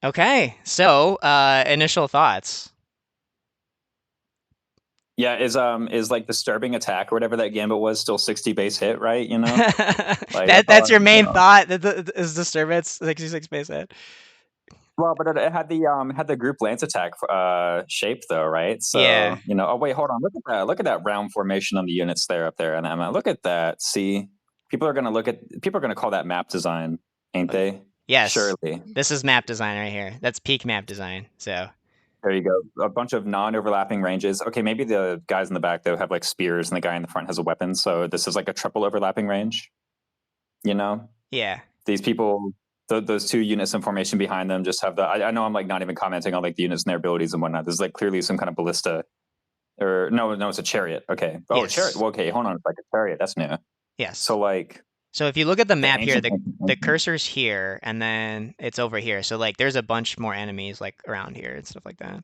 Okay, so initial thoughts. Yeah, is like disturbing attack or whatever that gambit was still 60 base hit, right? You know, like that's all That's I your main know. thought. Is disturbance 66 base hit? Well, but it had the group lance attack shape though, right? Yeah. So you know. Oh wait, hold on. Look at that. Look at that round formation on the units there up there, and Emma. Look at that. See, people are gonna call that map design, ain't Oh, they? yes. Surely. This is map design right here. That's peak map design. So There you go. A bunch of non-overlapping ranges. Okay, maybe the guys in the back though have like spears, and the guy in the front has a weapon. So this is like a triple overlapping range. You know, yeah. these people, those two units in formation behind them, just have the. I know I'm like not even commenting on like the units and their abilities and whatnot. This is like clearly some kind of ballista, or no, it's a chariot. Okay. Oh, a chariot. Yes. Well, okay, hold on. It's like a chariot. That's new. Yes. So like So if you look at the the map here, ancient. the cursor's here, and then it's over here. So like, there's a bunch more enemies like around here and stuff like that.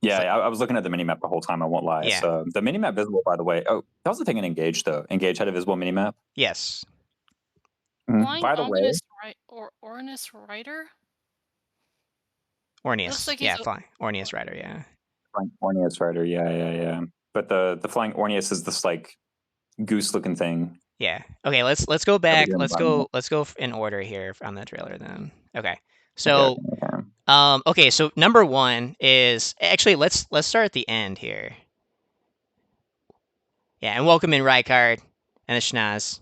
Yeah, So, I was looking at the minimap the whole time. I won't lie. yeah. So the minimap visible, by the way. Oh, that was the thing in Engage though. Engage had a visible minimap. Yes. Flying By the way, Ornus Rider? It looks Orneus. like he's Yeah, a fine. Orneus Rider. Yeah. flying Orneus Rider. Yeah. But the flying Orneus is this like goose looking thing. Yeah. Okay. Let's go Over back. here in the Let's bottom. go in order here on the trailer then. Okay. Okay. So okay. So number one is actually let's start at the end here. Yeah, and welcome in Rykard and the Schnoz.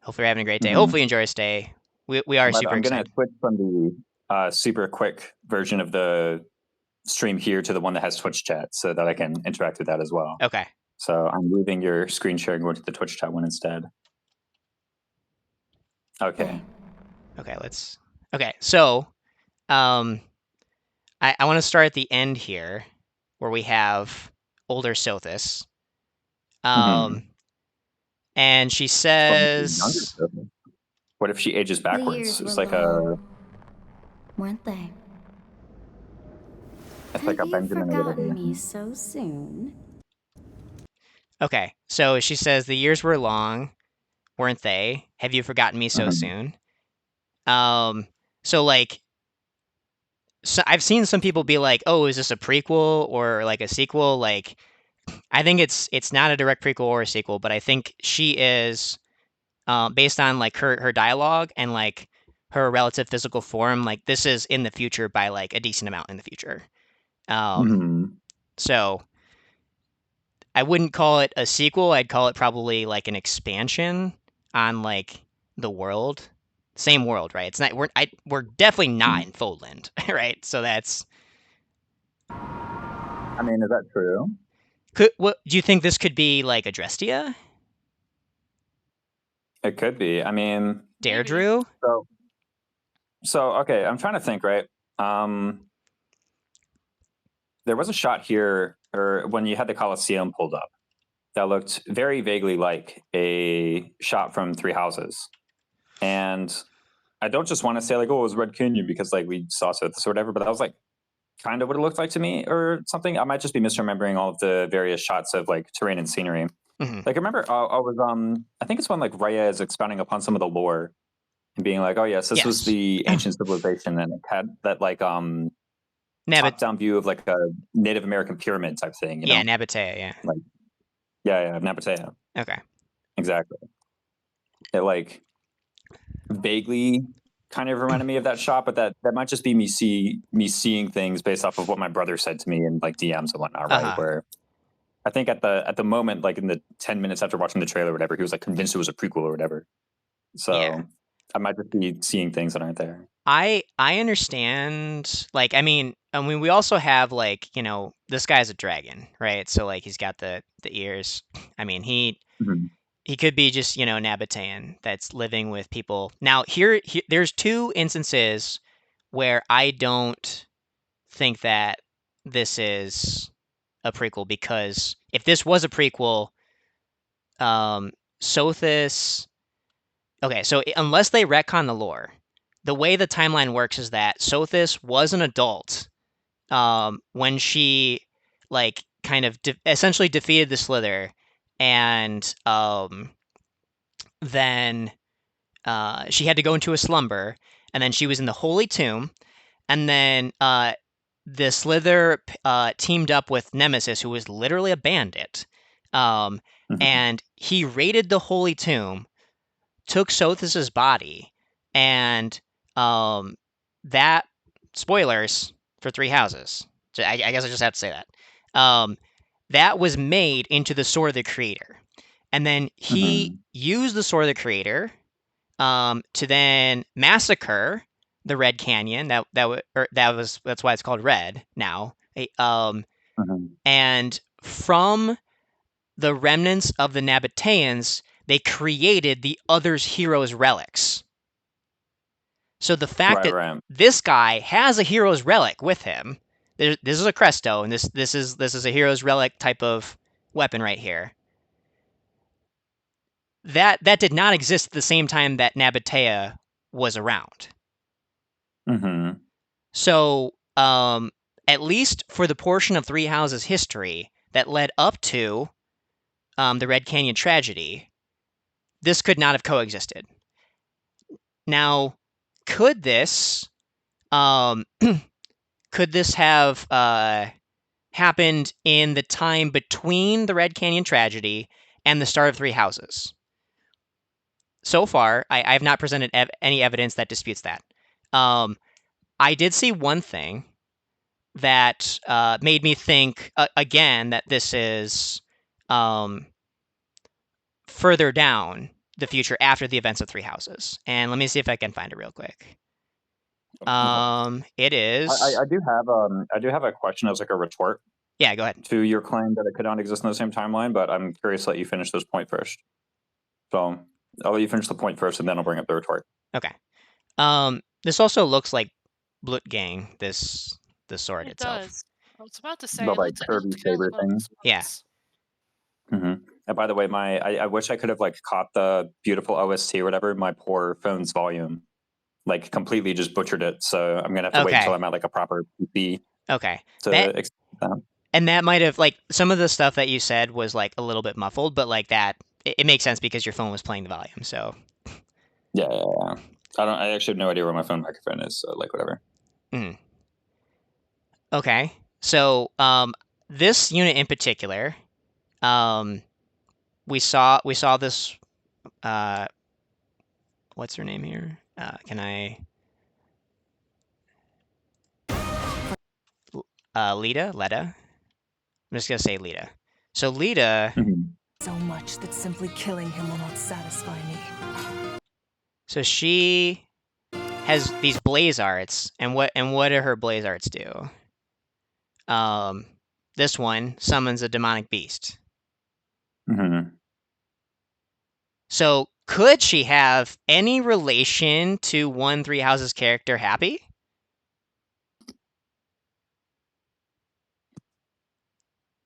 Hopefully you're having a great day. Hopefully you enjoy your stay. We are super I'm gonna excited. switch from the super quick version of the stream here to the one that has Twitch chat, so that I can interact with that as well. Okay. So I'm moving your screen share and going to the Twitch chat one instead. Okay. Okay, let's. Okay, so I want to start at the end here, where we have older Sothis. And she says, What if she ages backwards? The years It's were like long, weren't they? it's like Have a you Benjamin or whatever. forgotten me so soon? okay, so she says the years were long, weren't they? Have you forgotten me so soon? So like, so I've seen some people be like, "Oh, is this a prequel or like a sequel?" Like, I think it's not a direct prequel or a sequel, but I think she is, based on like her dialogue and like her relative physical form. Like, this is in the future by like a decent amount in the future. So I wouldn't call it a sequel. I'd call it probably like an expansion on like the world. Same world, right? It's not we're definitely not in Foldland, right? So that's. I mean, is that true? What do you think this could be like Adrestia? It could be. I mean, Deirdre? So okay, I'm trying to think, right? There was a shot here, or when you had the Coliseum pulled up, that looked very vaguely like a shot from Three Houses. And I don't just want to say like, oh, it was Red Canyon because like we saw this or whatever, but that was like kind of what it looked like to me or something. I might just be misremembering all of the various shots of like terrain and scenery. Like I remember I was I think it's when like Raya is expounding upon some of the lore and being like, oh yes, this was the ancient civilization, and it had that like top down view of like a Native American pyramid type thing, you know? Nabatea, yeah. Like yeah, Nabatea. Okay. Exactly. It like vaguely kind of reminded me of that shot, but that might just be me seeing things based off of what my brother said to me in like DMs and whatnot, right? Where I think at the moment, like in the 10 minutes after watching the trailer or whatever, he was like convinced it was a prequel or whatever. So I might just be seeing things that aren't there. I understand. Like, I mean, we also have like, this guy's a dragon, right? So like he's got the ears. I mean, he could be just, Nabatean that's living with people. Now, here there's two instances where I don't think that this is a prequel, because if this was a prequel, Sothis. Okay, so unless they retcon the lore, the way the timeline works is that Sothis was an adult when she like kind of essentially defeated the Slither, and then she had to go into a slumber, and then she was in the Holy Tomb, and then the Slither teamed up with Nemesis, who was literally a bandit, and he raided the Holy Tomb, took Sothis's body, and that spoilers for Three Houses. So I guess I just have to say that. That was made into the Sword of the Creator, and then he used the Sword of the Creator to then massacre the Red Canyon. That's why it's called Red now. And from the remnants of the Nabateans, they created the Other's Heroes relics. So the fact that this guy has a hero's relic with him, this is a Cresto, and this is a hero's relic type of weapon right here. That did not exist at the same time that Nabatea was around. So at least for the portion of Three Houses history that led up to the Red Canyon tragedy, this could not have coexisted. Now, could this have happened in the time between the Red Canyon tragedy and the start of Three Houses? So far, I have not presented any evidence that disputes that. I did see one thing that made me think, again, that this is further down the future after the events of Three Houses. And let me see if I can find it real quick. It is. I do have a question as like a retort. Yeah, go ahead. To your claim that it could not exist in the same timeline, but I'm curious to let you finish this point first. So I'll let you finish the point first, and then I'll bring up the retort. Okay. This also looks like Blutgang, the sword itself. Does. I was about to say, the like Kirby saber thing. Yeah. And by the way, I wish I could have like caught the beautiful OST or whatever. My poor phone's volume like completely just butchered it. So I'm gonna have to wait until I'm at like a proper PC. Okay. That. And that might have, like, some of the stuff that you said was like a little bit muffled, but like that, it makes sense because your phone was playing the volume. So. Yeah. I actually have no idea where my phone microphone is. So like whatever. Okay. So this unit in particular, we saw this. What's her name here? Can I? Leda. I'm just gonna say Leda. So Leda. So much that simply killing him will not satisfy me. So she has these blaze arts, and what do her blaze arts do? This one summons a demonic beast. So could she have any relation to one Three Houses character, Happy?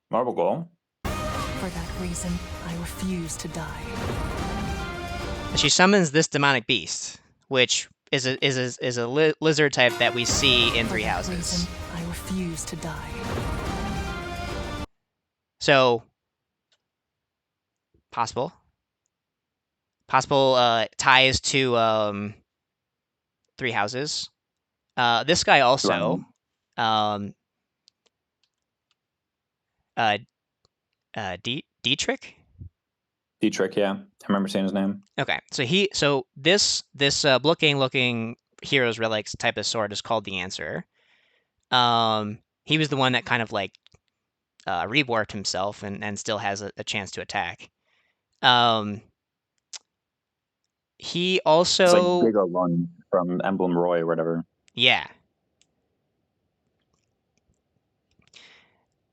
Marble goal. For that reason, I refuse to die. She summons this demonic beast, which is a lizard type that we see in Three Houses. Reason, I refuse to die. So possible ties to Three Houses. This guy also. Dietrich? Dietrich, yeah. I remember seeing his name. Okay, so this looking hero's relics type of sword is called the Answer. He was the one that kind of like reworked himself and still has a chance to attack. He also it's like Giga Lung from Emblem Roy or whatever. Yeah.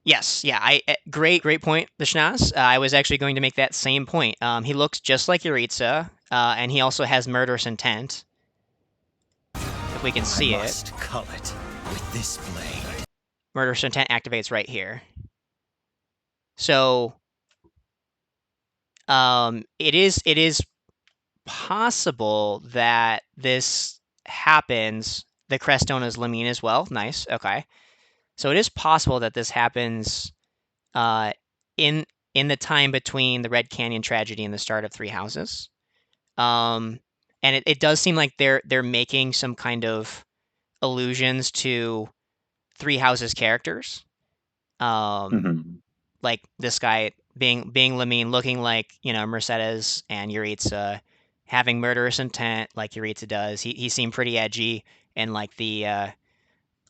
Yes, yeah. Great point, Vishnaz. I was actually going to make that same point. He looks just like Yuritsa, and he also has murderous intent. If we can see I must cull it with this blade. Murderous intent activates right here. So, it is possible that this happens. The Crestona is Lamine as well. Nice. Okay. So it is possible that this happens in the time between the Red Canyon tragedy and the start of Three Houses. And it does seem like they're making some kind of allusions to Three Houses characters. Like this guy being Lamine, looking like, you know, Mercedes, and Yuritsa having murderous intent like Yuritsa does. He seemed pretty edgy in like the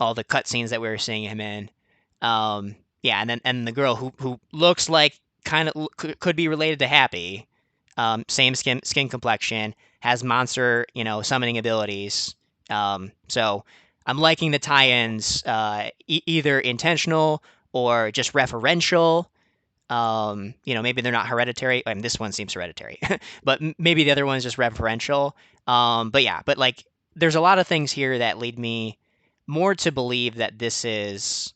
all the cutscenes that we were seeing him in. Yeah, and the girl who looks like kind of could be related to Happy, same skin complexion, has monster, you know, summoning abilities. So I'm liking the tie-ins, either intentional or just referential. You know, maybe they're not hereditary. I mean, this one seems hereditary, but maybe the other one's just referential. But yeah, but like, there's a lot of things here that lead me more to believe that this is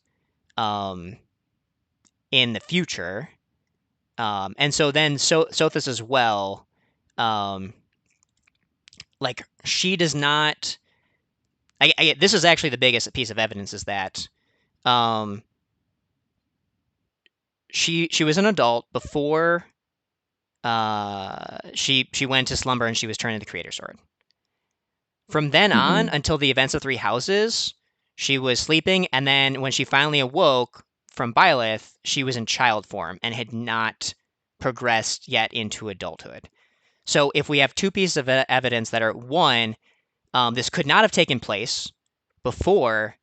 in the future. And so then Sothis as well, like, she does not. This is actually the biggest piece of evidence, is that she was an adult before she went to slumber and she was turned into the Creator Sword. From then on until the events of Three Houses, she was sleeping, and then when she finally awoke from Byleth, she was in child form and had not progressed yet into adulthood. So if we have two pieces of evidence that are, one, this could not have taken place before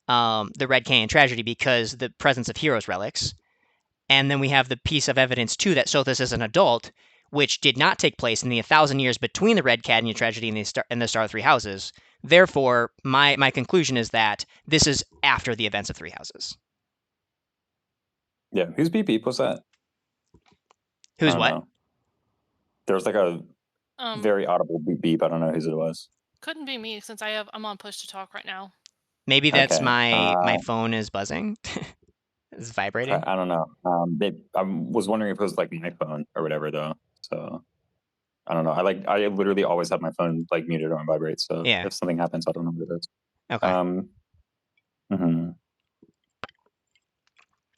the Red Canyon tragedy because the presence of Heroes relics, and then we have the piece of evidence, too, that Sothis is an adult, which did not take place in the 1,000 years between the Red Canyon tragedy and the Star of Three Houses. Therefore, my conclusion is that this is after the events of Three Houses. Yeah, whose beep beep was that? Who's what? Know. There was like a very audible beep beep. I don't know whose it was. Couldn't be me since I'm on push to talk right now. Maybe that's my phone is buzzing. It's vibrating. I don't know. I was wondering if it was like my phone or whatever, though. So I don't know. I literally always have my phone like muted or on vibrate. So if something happens, I don't know what it is. Okay.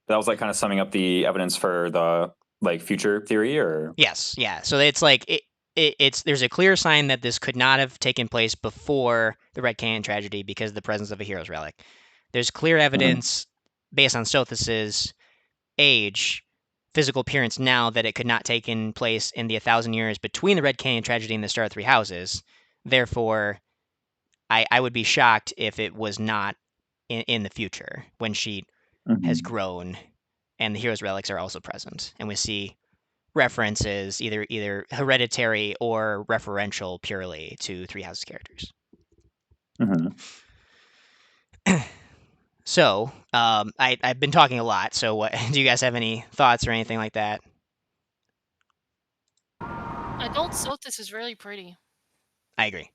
That was like kind of summing up the evidence for the like future theory, or yes, yeah. So it's like it's there's a clear sign that this could not have taken place before the Red Canyon tragedy because of the presence of a Hero's relic. There's clear evidence based on Sothis's age, physical appearance now, that it could not taken place in the 1,000 years between the Red Canyon tragedy and the Star of Three Houses. Therefore, I would be shocked if it was not in the future when she has grown and the Hero's relics are also present, and we see references either hereditary or referential purely to Three Houses characters. So, I've been talking a lot. So, what do you guys have any thoughts or anything like that? Adult Sothis is really pretty. I agree.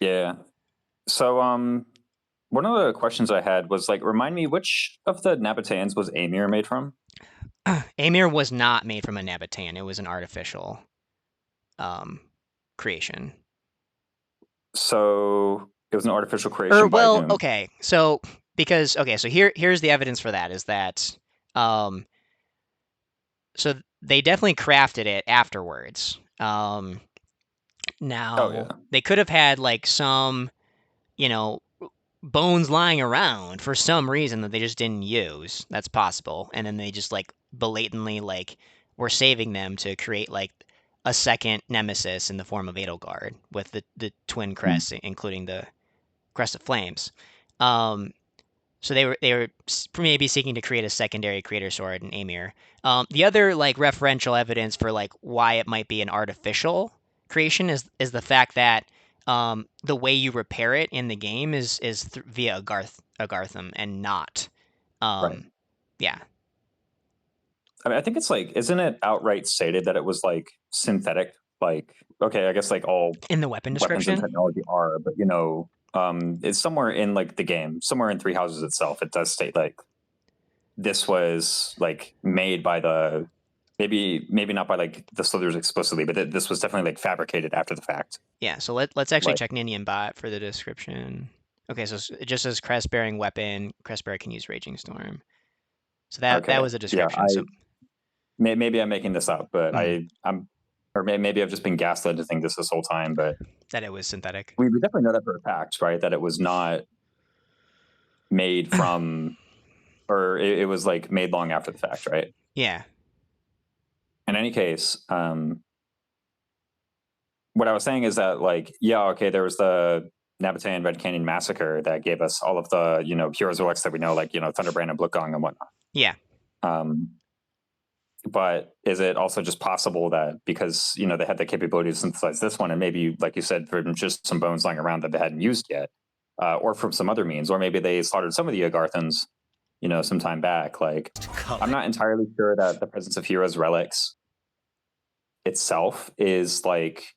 Yeah. So, one of the questions I had was like, remind me, which of the Nabateans was Amir made from? Amir was not made from a Nabatean. It was an artificial creation. So it was an artificial creation by whom? Okay. So here's the evidence for that, is that so they definitely crafted it afterwards. Now they could have had like some, you know, bones lying around for some reason that they just didn't use. That's possible. And then they just like blatantly like were saving them to create like a second nemesis in the form of Edelgard with the twin crests, including the Crest of Flames. So they were maybe seeking to create a secondary Creator Sword in Amir. The other like referential evidence for like why it might be an artificial creation is the fact that the way you repair it in the game is via Agartham and not. Yeah. I mean, I think it's like, isn't it outright stated that it was like synthetic? Like, okay, I guess like all in the weapon description weapons and technology are, but you know, it's somewhere in like the game, somewhere in Three Houses itself, it does state like this was like made by the maybe not by like the Slithers explicitly, but this was definitely like fabricated after the fact. Yeah, so let's actually check Ninian Bot for the description. Okay, so it just says crest bearing weapon. Crest bearer can use Raging Storm. So that was a description. Yeah, so maybe I'm making this up, but I'm or maybe I've just been gaslit to think this whole time, but that it was synthetic. We definitely know that for a fact, right? That it was not made from, or it was like made long after the fact, right? Yeah. In any case, what I was saying is that, like, yeah, okay, there was the Nabataean Red Canyon massacre that gave us all of the, heroes relics that we know, like, Thunderbrand and Blutgong and whatnot. Yeah. But is it also just possible that because, they had the capability to synthesize this one, and maybe, like you said, from just some bones lying around that they hadn't used yet, or from some other means, or maybe they slaughtered some of the Agarthans, some time back. Like, I'm not entirely sure that the presence of heroes relics itself is like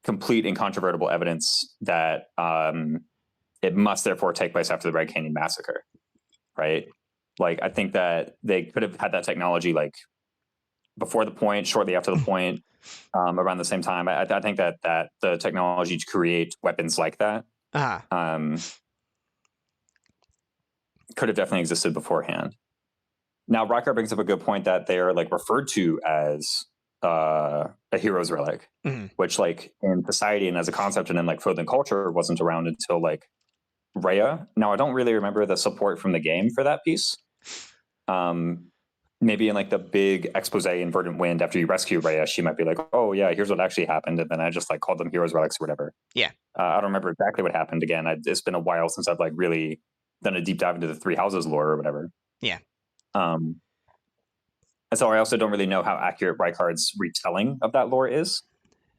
complete incontrovertible evidence that it must therefore take place after the Red Canyon massacre, right? Like, I think that they could have had that technology like before the point, shortly after the point, around the same time. I think that the technology to create weapons like that could have definitely existed beforehand. Now, Rockart brings up a good point that they are like referred to as a hero's relic, which like in society and as a concept and in like Fodlan culture wasn't around until like Rhea. Now, I don't really remember the support from the game for that piece. Maybe in like the big expose in Verdant Wind after you rescue Rhea, she might be like, oh yeah, here's what actually happened. And then I just like called them heroes relics or whatever. Yeah. I don't remember exactly what happened. Again, it's been a while since I've like really done a deep dive into the Three Houses lore or whatever. Yeah. And so I also don't really know how accurate Reichardt's retelling of that lore is.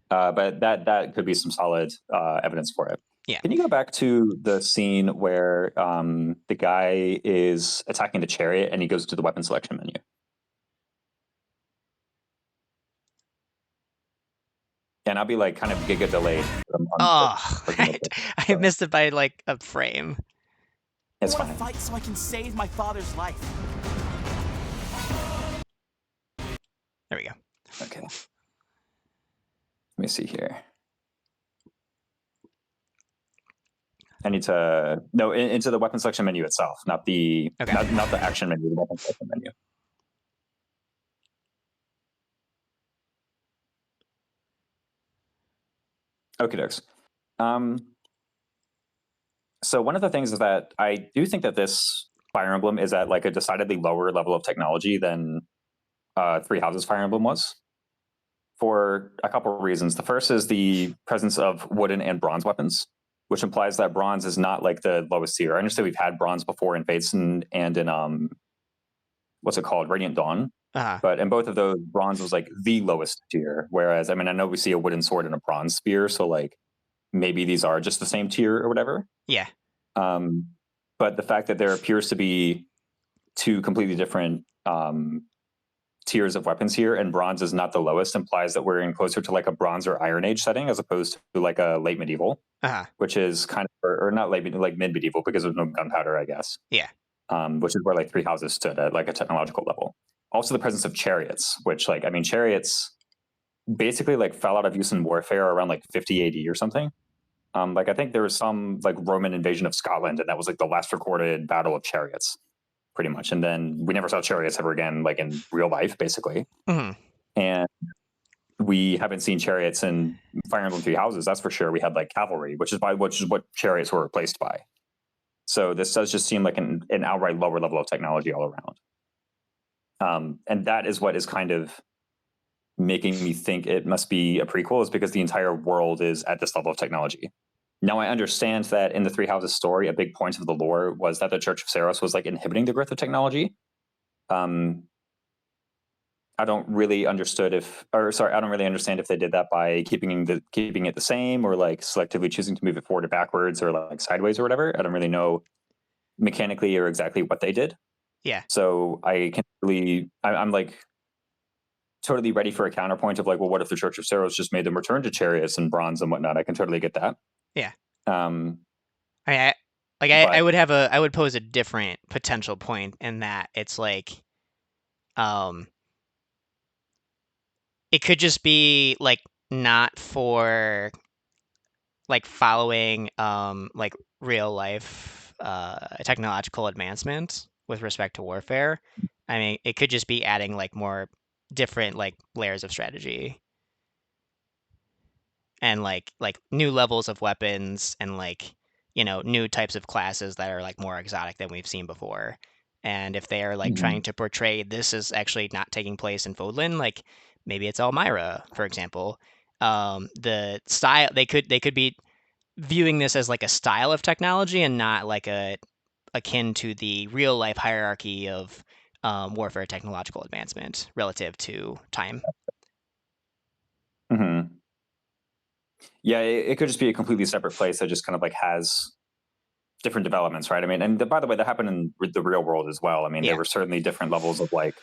But that could be some solid evidence for it. Yeah. Can you go back to the scene where the guy is attacking the chariot and he goes to the weapon selection menu? And I'll be like kind of giga delayed. I missed it by like a frame. It's I want fine. to fight so I can save my father's life. There we go. Okay. Let me see here. I need to into the weapon selection menu itself, not the not the action menu, the weapon selection menu. Okay, dokes. So one of the things is that I do think that this Fire Emblem is at like a decidedly lower level of technology than Three Houses Fire Emblem was, for a couple of reasons. The first is the presence of wooden and bronze weapons, which implies that bronze is not like the lowest tier. I understand we've had bronze before in Fates and in what's it called, Radiant Dawn. But in both of those, bronze was like the lowest tier. Whereas, I mean, I know we see a wooden sword and a bronze spear, so like maybe these are just the same tier or whatever. Yeah. But the fact that there appears to be two completely different tiers of weapons here, and bronze is not the lowest, implies that we're in closer to like a Bronze or Iron Age setting as opposed to like a late medieval, which is kind of, or not late, like mid medieval because there's no gunpowder, I guess. Yeah. Which is where like Three Houses stood at like a technological level. Also, the presence of chariots, which like, I mean, chariots basically like fell out of use in warfare around like 50 AD or something. Like I think there was some like Roman invasion of Scotland, and that was like the last recorded battle of chariots, pretty much. And then we never saw chariots ever again, like in real life, basically. And we haven't seen chariots in Fire Emblem Three Houses, that's for sure. We had like cavalry, which is what chariots were replaced by. So this does just seem like an outright lower level of technology all around. And that is what is kind of making me think it must be a prequel, is because the entire world is at this level of technology. Now, I understand that in the Three Houses story, a big point of the lore was that the Church of Saros was like inhibiting the growth of technology. I don't really understand if they did that by keeping it the same, or like selectively choosing to move it forward or backwards or like sideways or whatever. I don't really know mechanically or exactly what they did. Yeah. So I'm like totally ready for a counterpoint of like, well, what if the Church of Saros just made them return to chariots and bronze and whatnot? I can totally get that. Yeah. I would pose a different potential point in that it's like, it could just be like not for like following like real life technological advancement with respect to warfare. I mean, it could just be adding like more different like layers of strategy and like new levels of weapons and like new types of classes that are like more exotic than we've seen before. And if they are like trying to portray this is actually not taking place in Fodlan, like maybe it's Elmira, for example. The style they could be viewing this as like a style of technology and not like a akin to the real life hierarchy of warfare technological advancement relative to time. Mm-hmm. Yeah, it could just be a completely separate place that just kind of like has different developments, right? I mean, and by the way, that happened in the real world as well. I mean, Yeah. there were certainly different levels of like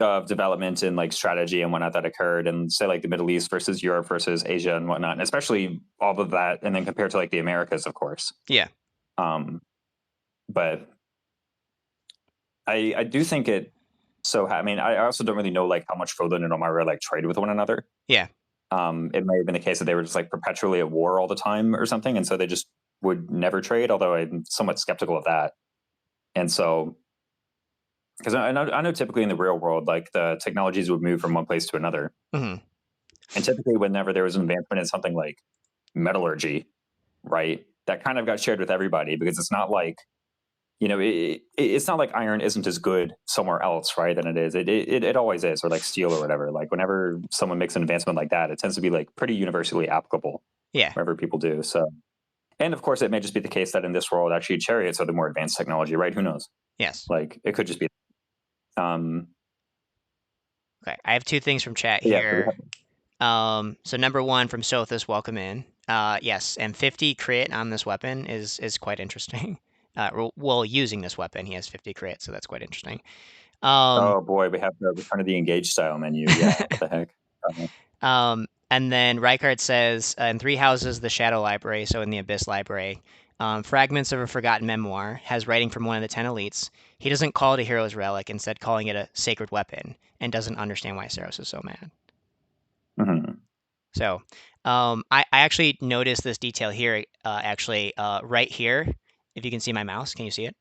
of development and like strategy and whatnot that occurred in say like the Middle East versus Europe versus Asia and whatnot, and especially all of that, and then compared to like the Americas, of course. Yeah. But I do think it. So I mean, I also don't really know like how much Fodlan and Elmira like trade with one another. Yeah. It may have been the case that they were just like perpetually at war all the time or something, and so they just would never trade. Although I'm somewhat skeptical of that. And so, because I know typically in the real world, like the technologies would move from one place to another, Mm-hmm. and typically whenever there was an advancement in something like metallurgy, right, that kind of got shared with everybody because it's not like it's not like iron isn't as good somewhere else, right, than it is. It always is, or like steel or whatever. Like whenever someone makes an advancement like that, it tends to be like pretty universally applicable. Yeah. Wherever people do so. And of course, it may just be the case that in this world, actually, chariots are the more advanced technology, right? Who knows? Yes. Like it could just be. Okay, I have two things from chat Yeah. here. So number one from Sothis, welcome in. Yes, and 50 crit on this weapon is quite interesting. Well, using this weapon, he has 50 crit, so that's quite interesting. Oh boy, we have the return of the engage style menu. Yeah, what the heck? And then Reichard says, in Three Houses, the Shadow Library, so in the Abyss Library, fragments of a forgotten memoir, has writing from one of the 10 elites. He doesn't call it a hero's relic, instead calling it a sacred weapon, and doesn't understand why Saros is so mad. Mm-hmm. So I actually noticed this detail here, right here. If you can see my mouse, can you see it?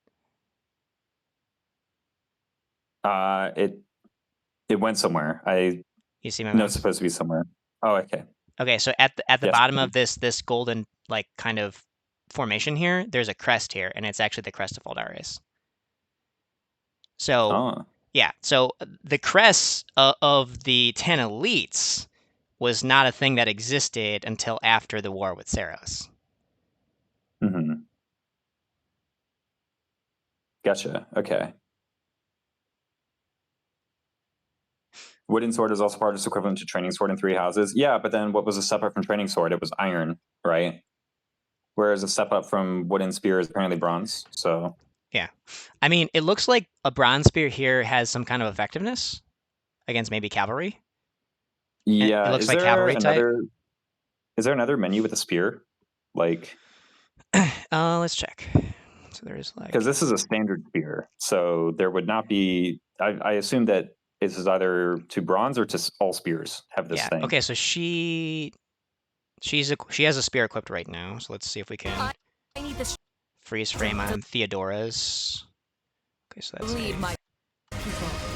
It went somewhere. You see my know mouse? it's supposed to be somewhere. Oh, okay. Okay, so at the Yes. bottom of this golden like kind of formation here, there's a crest here, and it's actually the crest of Aldaris. So yeah, so the crest of the 10 elites was not a thing that existed until after the war with Saros. Mm-hmm. Gotcha. Okay. Wooden sword is also part of its equivalent to training sword in Three Houses. Yeah, but then what was a step up from training sword? It was iron, right? Whereas a step up from wooden spear is apparently bronze. So yeah, I mean, it looks like a bronze spear here has some kind of effectiveness against maybe cavalry. yeah, it looks like cavalry type. Is there another menu with a spear? Like, let's check. So there's like, because this is a standard spear, so there would not be. I assume that this is either to bronze or to all spears have this thing. Okay, so she has a spear equipped right now. So let's see if we can freeze frame on Theodora's. Okay, so that's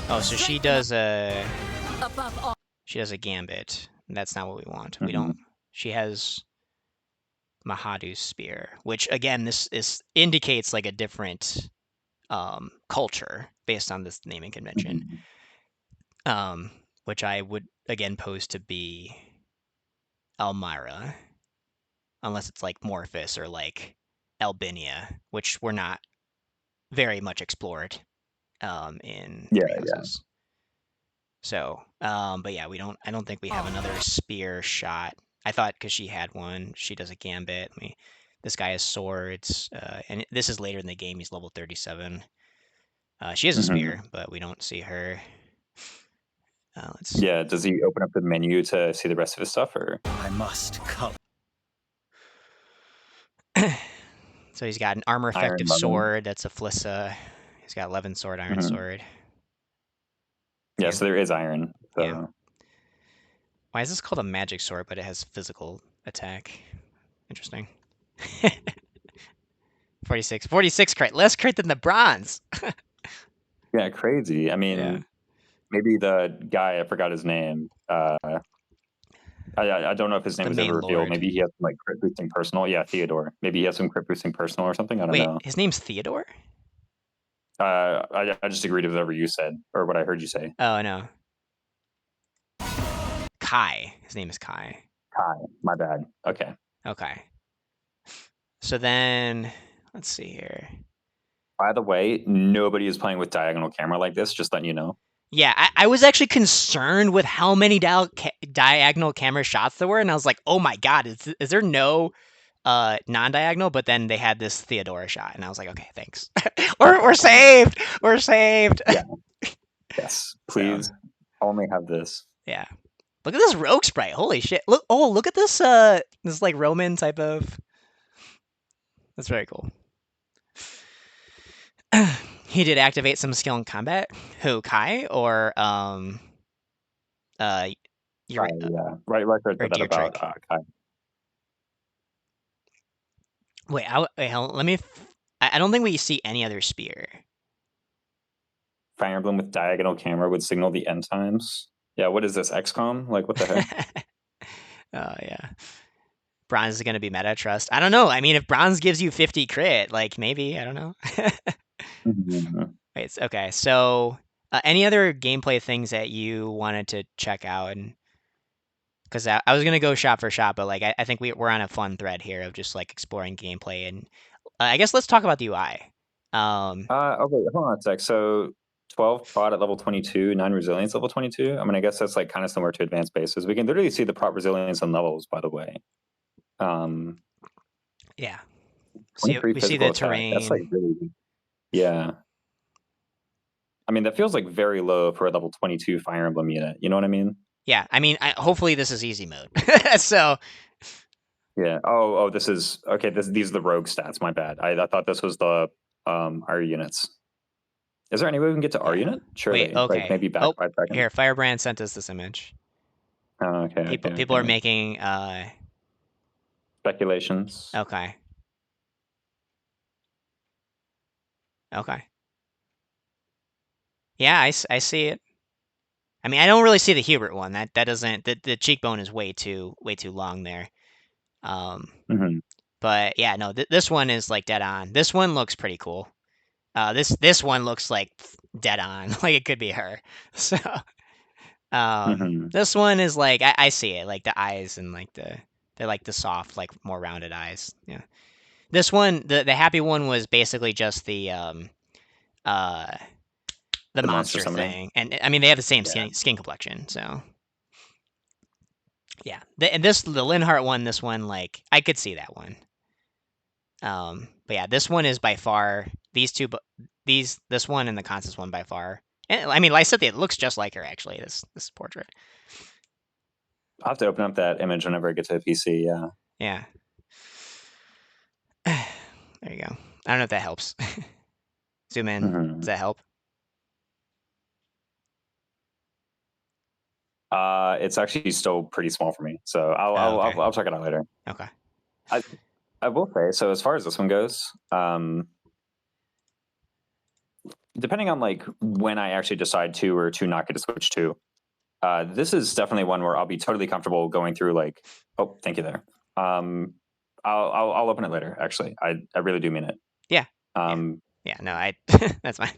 oh, so she does a gambit. That's not what we want. We don't. She has Mahadu's spear, which again, this indicates like a different culture based on this naming convention. Which I would again pose to be Elmira, unless it's like Morphus or like Albinia, which were not very much explored in Three Houses. So, but yeah, I don't think we have another spear shot. I thought because she had one, she does a gambit. This guy has swords, and this is later in the game. He's level 37. She has a spear, but we don't see her. Let's see. Yeah, does he open up the menu to see the rest of his stuff, or? I must come. So he's got an armor effective sword. That's a Flissa. He's got 11 sword, iron sword. Yeah, so there is iron. So. Yeah. Why is this called a magic sword, but it has physical attack? Interesting. 46 crit. Less crit than the bronze. Yeah, crazy. I mean, Yeah. maybe the guy, I forgot his name. I don't know if his name The was main ever revealed. lord. Maybe he has some like crit boosting personal. Yeah, Theodore. Maybe he has some crit boosting personal or something. I don't Wait, know. his name's Theodore? I just agreed with whatever you said or what I heard you say. Oh no. Kai. His name is Kai. Kai. My bad. Okay. Okay. So then let's see here. By the way, nobody is playing with diagonal camera like this, just letting you know. Yeah, I was actually concerned with how many diagonal camera shots there were, and I was like, oh my god, is there no non-diagonal? But then they had this Theodora shot, and I was like, okay, thanks. we're saved. We're saved. Yeah. Yes. Please So, only have this. yeah. Look at this rogue sprite. Holy shit. Look at this this like Roman type of. That's very cool. He did activate some skill in combat. Who, Kai or Yeah. Right. Heard or that about Dietrich? Kai. Wait, let me. I don't think we see any other spear. Fire Emblem with diagonal camera would signal the end times. Yeah, what is this, XCOM? Like, what the heck? Oh yeah. Bronze is gonna be meta trust. I don't know. I mean, if bronze gives you 50 crit, like maybe I don't know. Wait, okay. So, any other gameplay things that you wanted to check out? And because I was gonna go shot for shot, but like I think we're on a fun thread here of just like exploring gameplay, and I guess let's talk about the UI. Okay, hold on a sec. So 12 prot at level 22, 9 resilience level 22. I mean, I guess that's like kind of similar to advanced bases. We can literally see the prot resilience and levels, by the way. Yeah. We see the attack. terrain. That's like really, yeah. I mean, that feels like very low for a level 22 Fire Emblem unit. You know what I mean? Yeah. I mean, hopefully this is easy mode. So. Yeah. Oh, this is okay. These are the rogue stats. My bad. I thought this was the R units. Is there any way we can get to R unit? Surely. Wait. Okay. Like maybe back 5 seconds. Here, Firebrand sent us this image. Oh, okay. People are making speculations. Okay. Okay. Yeah, I see it. I mean, I don't really see the Hubert one. That doesn't. The cheekbone is way too long there. But yeah, no. This one is like dead on. This one looks pretty cool. This one looks like dead on. Like it could be her. So. This one is like I see it, like the eyes and like they're like the soft, like more rounded eyes. Yeah. This one, the happy one was basically just the monster thing, and I mean they have the same skin complexion, so yeah. The Linhart one, this one, like I could see that one. But yeah, this one is by far these two, this one and the Constance one by far. And I mean, like I said, it looks just like her actually. This portrait. I'll have to open up that image whenever I get to a PC. Yeah. Yeah. There you go. I don't know if that helps. Zoom in. Does that help? It's actually still pretty small for me, so I'll check it out later. Okay. I will say, so as far as this one goes, depending on like when I actually decide to or to not get to Switch 2, this is definitely one where I'll be totally comfortable going through like, oh, thank you there. I'll open it later, actually. I really do mean it. Yeah. Yeah, no, that's fine.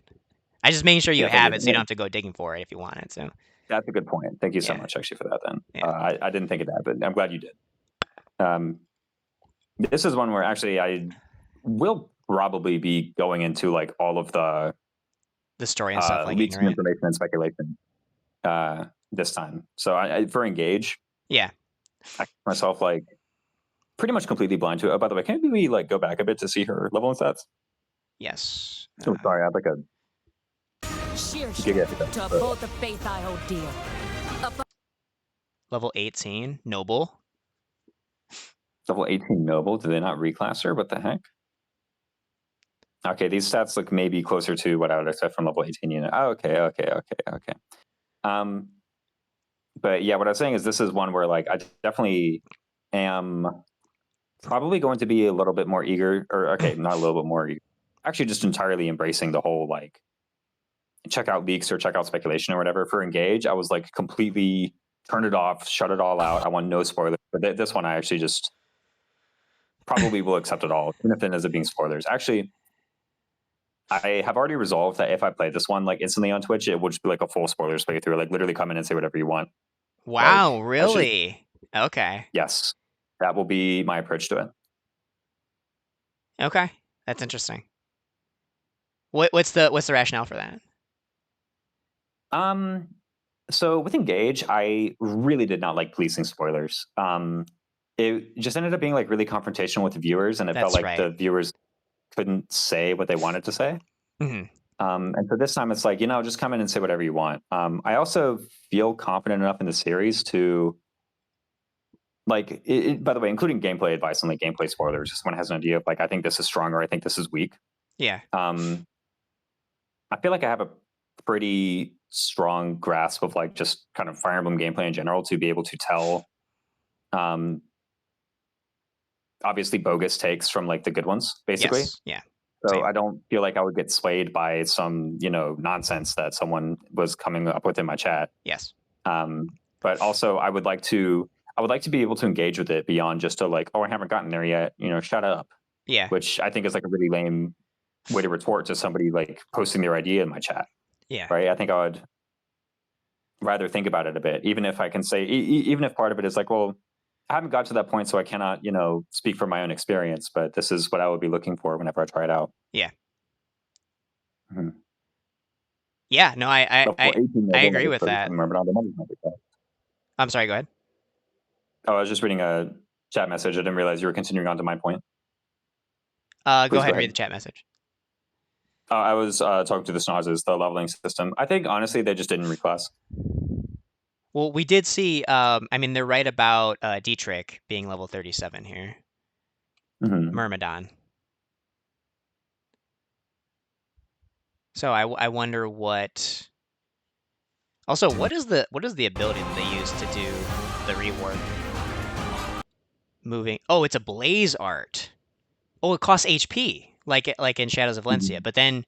I just making sure you have it so you don't have to go digging for it if you want it, so. That's a good point. Thank you so much, actually, for that then. Yeah. I didn't think of that, but I'm glad you did. This is one where actually I will probably be going into like all of the story and stuff, like leaks and information and speculation this time. So for Engage, I myself like pretty much completely blind to it. Oh, by the way, can we like go back a bit to see her level and stats? Yes. Oh, sorry, I have like a to both the faith I hold dear. Level 18, noble. Level 18 noble. Did they not reclass her? What the heck? Okay, these stats look maybe closer to what I would expect from level 18 unit. Oh, okay. But yeah, what I was saying is this is one where like I definitely am probably going to be a little bit more eager, or okay, not a little bit more eager. Actually, just entirely embracing the whole like check out leaks or check out speculation or whatever. For Engage, I was like completely turn it off, shut it all out. I want no spoilers. But this one, I actually just probably will accept it all, even if it ends up being spoilers. Actually, I have already resolved that if I play this one like instantly on Twitch, it would just be like a full spoilers playthrough. Like literally come in and say whatever you want. Wow, Like, really? Okay. Yes, that will be my approach to it. Okay, that's interesting. What's the rationale for that? So with Engage, I really did not like policing spoilers. It just ended up being like really confrontational with the viewers, and it felt That's like the viewers couldn't say what they wanted to say. Mm-hmm. And so this time it's like, just come in and say whatever you want. I also feel confident enough in the series to, like, by the way, including gameplay advice and like gameplay spoilers, if someone has an idea of like, I think this is strong or I think this is weak. Yeah. I feel like I have a pretty strong grasp of like just kind of Fire Emblem gameplay in general to be able to tell obviously bogus takes from like the good ones, basically. Yes. Yeah. So Same. I don't feel like I would get swayed by some, nonsense that someone was coming up with in my chat. Yes. But also I would like to be able to engage with it beyond just to like, oh, I haven't gotten there yet, shut up. Yeah. Which I think is like a really lame way to retort to somebody like posting their idea in my chat. Yeah. Right. I think I would rather think about it a bit, even if I can say, even if part of it is like, well, I haven't got to that point, so I cannot, speak from my own experience, but this is what I would be looking for whenever I try it out. Yeah. Mm-hmm. Yeah. No, I agree with that. I'm sorry. Go ahead. Oh, I was just reading a chat message. I didn't realize you were continuing on to my point. Go ahead and read the chat message. I was talking to the Snozzes, the leveling system. I think, honestly, they just didn't reclass. Well, we did see, they're right about Dietrich being level 37 here. Mm-hmm. Myrmidon. So I wonder what... Also, what is the ability that they use to do the rework? Moving... Oh, it's a blaze art. Oh, it costs HP, like in Shadows of Valencia. Mm-hmm. But then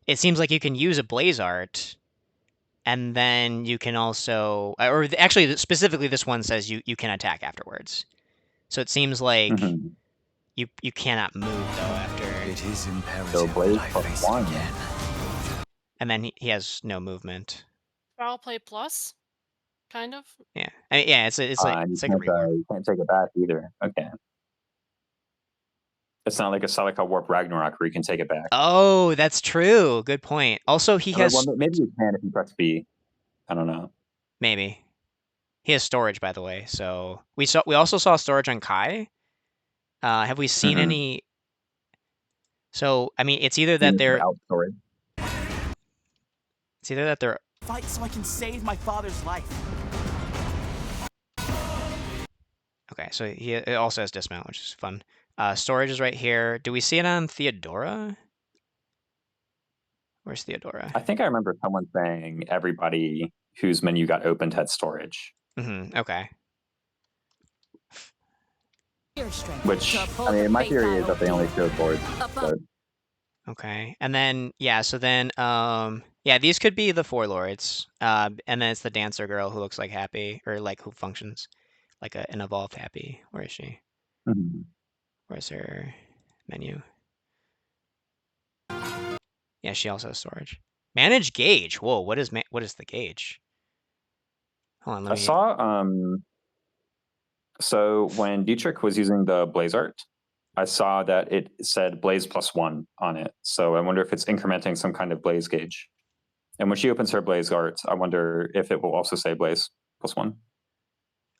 it seems like you can use a blaze art, and then you can also... Or actually, specifically, this one says you can attack afterwards. So it seems like Mm-hmm. you cannot move, though, after... It is imperative So Blaze that I plus face one. it again. And then he has no movement. Foul play plus, kind of. Yeah, it's like a rework. You can't take it back either. Okay. It's not like a Celica Warp Ragnarok where you can take it back. Oh, that's true. Good point. Also, he has... Well, maybe you can if you press B. I don't know. Maybe. He has storage, by the way. So we also saw storage on Kai. Have we seen any... So, it's either that they're... It's either that they're... Fight so I can save my father's life. Okay, so it also has dismount, which is fun. Storage is right here. Do we see it on Theodora? Where's Theodora? I think I remember someone saying everybody whose menu got opened had storage. Mm-hmm. Okay. Which, my theory is that they only showed boards. So. Okay, and then, so then, these could be the four lords. And then it's the dancer girl who looks like Happy, or like who functions like an evolved Happy. Where is she? Mm-hmm. Where's her menu? Yeah, she also has storage. Manage gauge. Whoa, what is the gauge? Hold on, let me... I saw, so when Dietrich was using the Blaze art, I saw that it said Blaze +1 on it. So I wonder if it's incrementing some kind of Blaze gauge. And when she opens her Blaze art, I wonder if it will also say Blaze +1.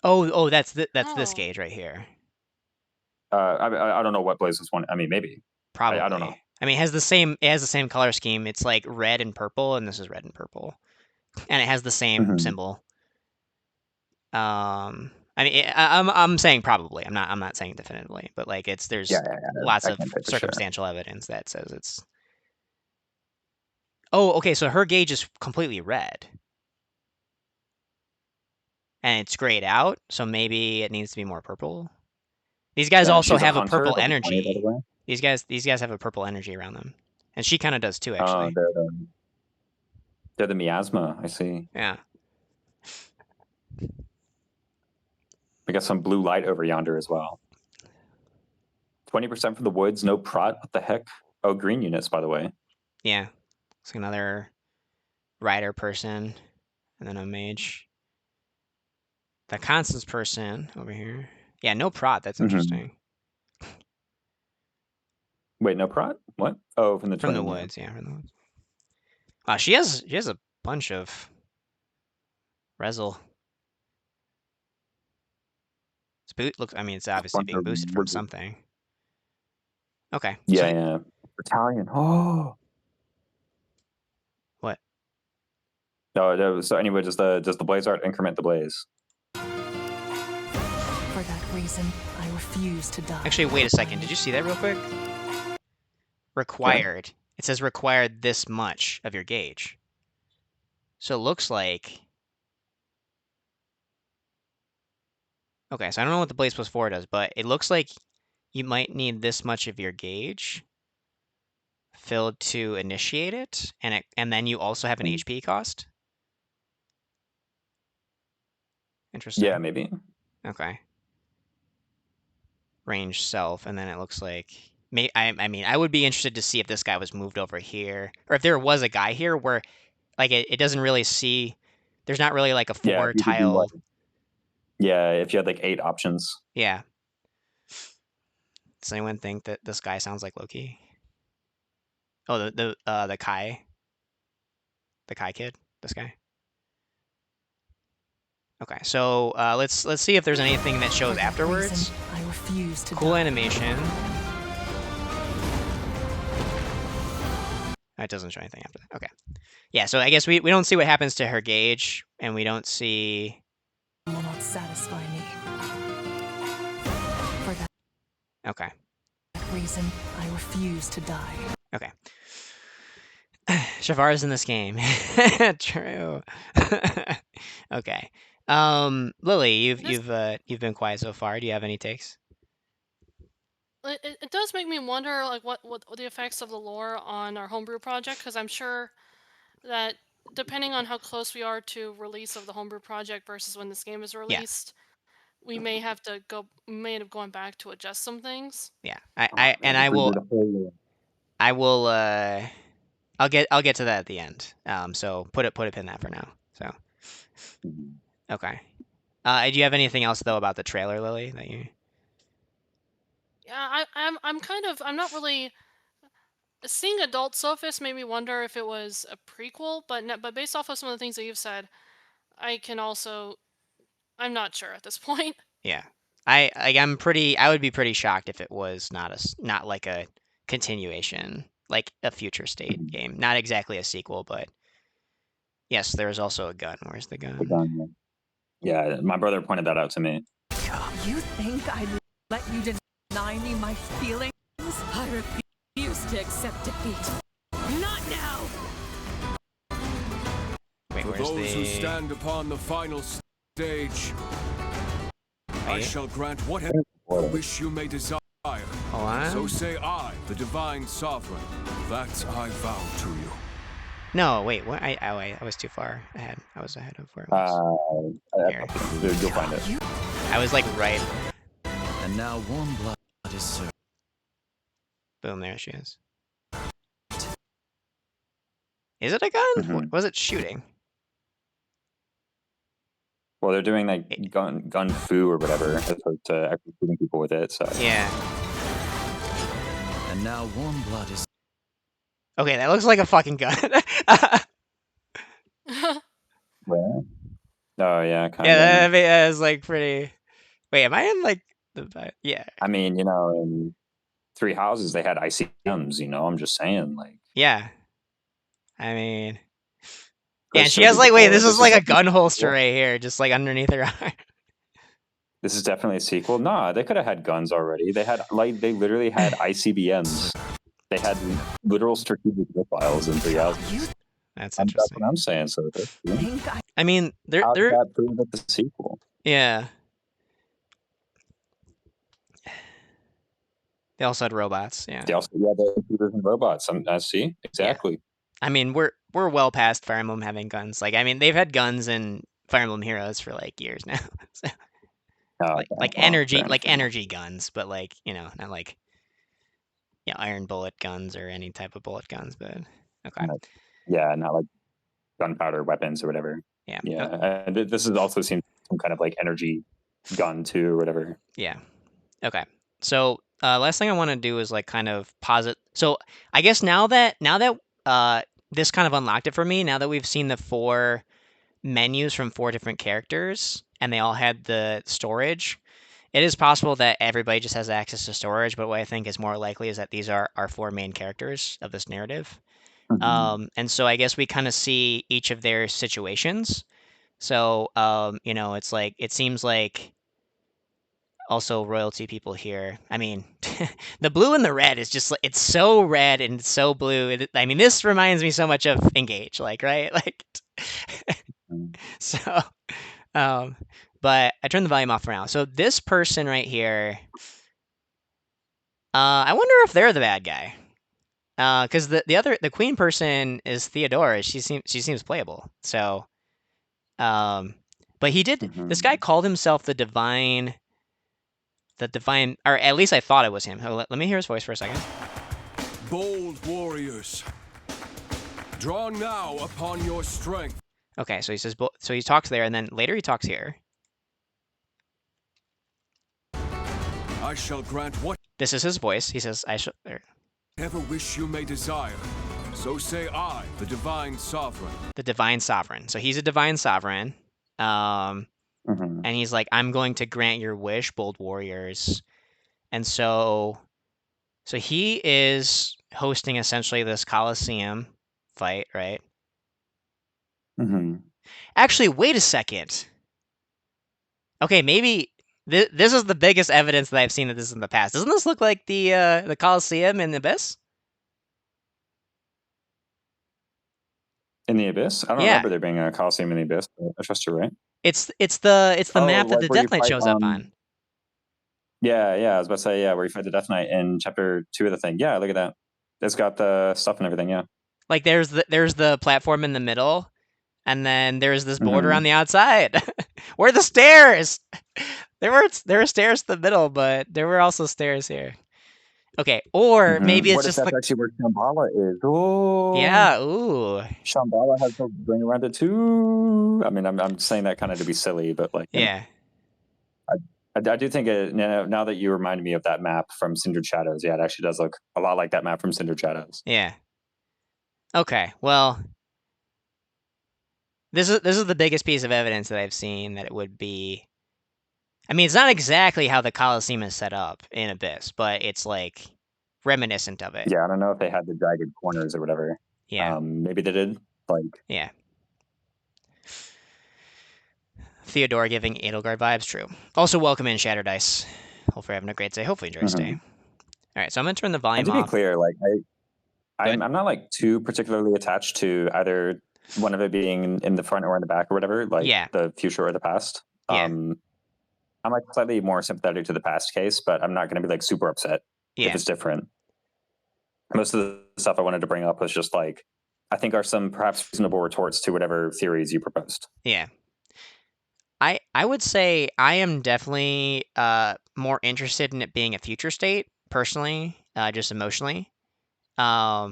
Oh, that's this gauge right here. I don't know what Blaze +1. Maybe. Probably. I don't know. It has the same color scheme. It's like red and purple, and this is red and purple, and it has the same symbol. I'm saying probably. I'm not saying definitively, but like there's lots of circumstantial evidence that says it's... Oh, okay, so her gauge is completely red. And it's grayed out, so maybe it needs to be more purple. These guys also have a purple energy. These guys have a purple energy around them. And she kind of does too, actually. They're the miasma. I see. Yeah. We got some blue light over yonder as well. 20% from the woods. No prot. What the heck? Oh, green units, by the way. Yeah. It's another rider person, and then a mage. The Constance person over here. Yeah, no prot. That's interesting. Wait, no prot? What? Oh, from the From the twin, woods, yeah, from the woods. Wow, she has a bunch of Rezel. Looks. I mean, it's obviously being boosted from something. Okay. Yeah, So yeah. Battalion. Oh. what? No. So anyway, does the blaze art increment the blaze? For that reason, I refuse to die. Actually, wait a second. Did you see that real quick? Required. It says required this much of your gauge. So it looks like. Okay, so I don't know what the Blaze plus 4 does, but it looks like you might need this much of your gauge filled to initiate it, and then you also have an HP cost. Interesting. Yeah, maybe. Okay. Range self, and then it looks like I mean, I would be interested to see if this guy was moved over here, or if there was a guy here where, like, it doesn't really see. There's not really like a 4 tile. Yeah, if you had like 8 options. Yeah. Does anyone think that this guy sounds like Loki? Oh, the Kai kid. This guy. Okay, so let's see if there's anything that shows afterwards. I refuse to Cool die. animation. It doesn't show anything after that. Okay. Yeah, so I guess we don't see what happens to her gauge, and we don't see. Will not satisfy me. For that Okay. reason, I refuse to die. Okay. Shavar's in this game. True. Okay. Lily, you've been quiet so far. Do you have any takes? It does make me wonder, like, what the effects of the lore on our homebrew project, because I'm sure that depending on how close we are to release of the homebrew project versus when this game is released, we may have to end up going back to adjust some things. Yeah. I will I'll get to that at the end. So put a pin in that for now. So okay. Do you have anything else though about the trailer, Lily, that you? Yeah, I'm not really seeing Adult Sophist made me wonder if it was a prequel, but based off of some of the things that you've said, I'm not sure at this point. Yeah. I would be pretty shocked if it was not like a continuation, like a future state game. Not exactly a sequel, but yes, there's also a gun. Where's the gun? The gun, yeah, my brother pointed that out to me. You think I'd let you deny me my feelings? I refuse to accept defeat. Not now! Wait, For where's those who stand upon the final stage, I shall grant whatever wish you may desire. Hold on. So say I, the divine sovereign, that I vow to you. No, wait. What? I was too far ahead. I was ahead of where it was. You'll find it. I was like right. And now warm blood is served. Boom! There she is. Is it a gun? What was it shooting? Well, they're doing like gun foo or whatever, as opposed to actually shooting people with it. So Yeah. And now warm blood is. Okay, that looks like a fucking gun. yeah. Oh yeah, kind Yeah, of. that is like pretty. Wait, am I in like the? Yeah. I mean, in Three Houses they had ICMs. I'm just saying, like. Yeah. I mean. Yeah, and she has like, wait, this is like a gun holster right here, just like underneath her arm. This is definitely a sequel. Nah, they could have had guns already. They literally had ICBMs. They had literal strategic missiles in 3 Houses. That's That's interesting. what I'm saying. So, I mean, they're that prove that the sequel. Yeah. They also had robots. Yeah. They also, yeah, the computers and robots. I see exactly. I mean, we're well past Fire Emblem having guns. Like, I mean, they've had guns in Fire Emblem Heroes for like years now. So, Oh, like okay. Well, energy guns, but like, you know, not like iron bullet guns or any type of bullet guns. But okay, yeah, not like gunpowder weapons or whatever. yeah, Yeah, this is also seems some kind of like energy gun too or whatever. yeah, okay. So last thing I want to do is like kind of posit. So I guess now that this kind of unlocked it for me. Now that we've seen the 4 menus from 4 different characters and they all had the storage, it is possible that everybody just has access to storage. But what I think is more likely is that these are our 4 main characters of this narrative. And so I guess we kind of see each of their situations. So you know, it's like it seems like also royalty people here. I mean, the blue and the red is just like it's so red and so blue. I mean, this reminds me so much of Engage, like right, like. So, but I turned the volume off for now. So this person right here, I wonder if they're the bad guy. Because the queen person is Theodora. She seems playable. So, but he did. This guy called himself the divine, or at least I thought it was him. Let me hear his voice for a second. Bold warriors, draw now upon your strength. Okay, so he says, so he talks there, and then later he talks here. I shall grant what. This is his voice. He says, I shall. Whatever wish you may desire, so say I, the divine sovereign. The divine sovereign. So he's a divine sovereign. And he's like, I'm going to grant your wish, bold warriors. And so he is hosting essentially this Colosseum fight, right? Actually, wait a second. Okay, maybe this is the biggest evidence that I've seen that this is in the past. Doesn't this look like the Colosseum in the Abyss? In the Abyss? I don't remember there being a Colosseum in the Abyss. I trust you're right. It's the map that the Death Knight shows up on. Yeah, I was about to say, where you fight the Death Knight in chapter 2 of the thing. Yeah, look at that. It's got the stuff and everything, yeah. Like there's the platform in the middle, and then there's this border on the outside. Where are the stairs? There were stairs in the middle, but there were also stairs here. Okay, or maybe it's just actually where Shambhala is. Oh, yeah. Ooh, Shambhala has no ring around it too. I mean, I'm saying that kind of to be silly, but like, yeah. I do think now that you reminded me of that map from Cindered Shadows, yeah, it actually does look a lot like that map from Cindered Shadows. Yeah. Okay, well, this is the biggest piece of evidence that I've seen that it would be. I mean, it's not exactly how the Colosseum is set up in Abyss, but it's like reminiscent of it. Yeah, I don't know if they had the jagged corners or whatever. Yeah. Maybe they did. Like. Yeah. Theodora giving Edelgard vibes, true. Also, welcome in Shattered Ice. Hopefully, having a great day. Hopefully, enjoy your stay. All right, so I'm gonna turn the volume off. And to be clear, like I'm not like too particularly attached to either one of it being in the front or in the back or whatever. Like the future or the past. Yeah. I'm like slightly more sympathetic to the past case, but I'm not going to be like super upset if it's different. Most of the stuff I wanted to bring up was just like, I think are some perhaps reasonable retorts to whatever theories you proposed. Yeah. I would say I am definitely more interested in it being a future state, personally, just emotionally. But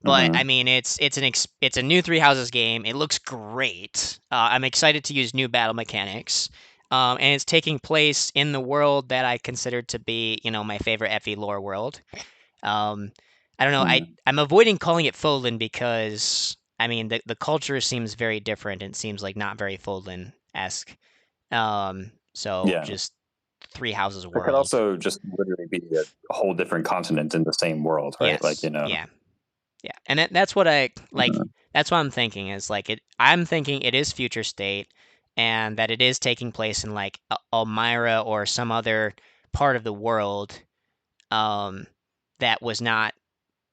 I mean, it's a new Three Houses game. It looks great. I'm excited to use new battle mechanics. And it's taking place in the world that I consider to be, my favorite FE lore world. I don't know. I'm avoiding calling it Fodlan because I mean the culture seems very different and seems like not very Fodlan-esque. So just Three Houses world. It could also just literally be a whole different continent in the same world, right? Yes. Yeah, and that's what I like. That's what I'm thinking is like it. I'm thinking it is future state, and that it is taking place in like Elmira or some other part of the world, that was not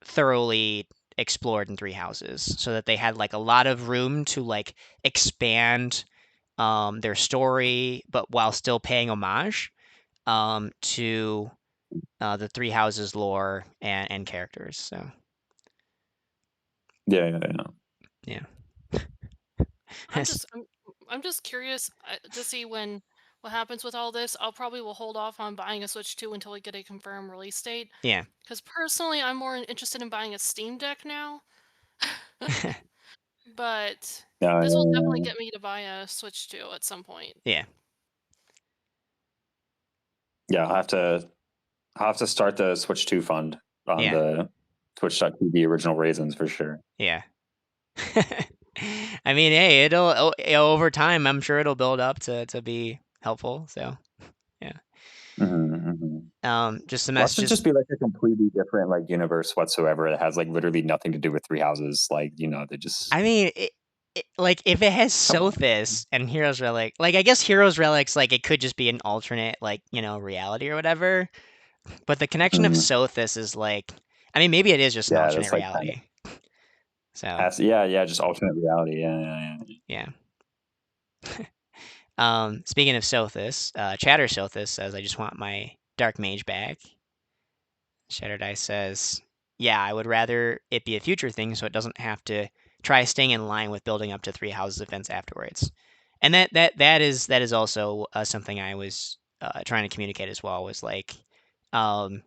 thoroughly explored in Three Houses, so that they had like a lot of room to like expand their story, but while still paying homage to the Three Houses lore and characters. So Yeah. I'm just curious to see what happens with all this. I'll probably will hold off on buying a Switch 2 until we get a confirmed release date. Yeah. Because personally, I'm more interested in buying a Steam Deck now. But this will definitely get me to buy a Switch 2 at some point. Yeah. Yeah, I'll have to start the Switch 2 fund on the Twitch.tv original raisins for sure. Yeah. I mean, hey, it'll over time, I'm sure it'll build up to be helpful. So, yeah. Just the messages. Watch it just be like a completely different like universe whatsoever. It has like literally nothing to do with Three Houses. Like, you know, they just. I mean, like if it has Sothis and Heroes Relic, like I guess Heroes Relics, like it could just be an alternate, like, you know, reality or whatever. But the connection of Sothis is like, I mean, maybe it is just an alternate reality. So just alternate reality. Yeah. Speaking of Sothis, Chatter Sothis says, "I just want my Dark Mage back." Shattered Ice says, "Yeah, I would rather it be a future thing, so it doesn't have to try staying in line with building up to Three Houses events afterwards." And that is also something I was trying to communicate as well. Was like, you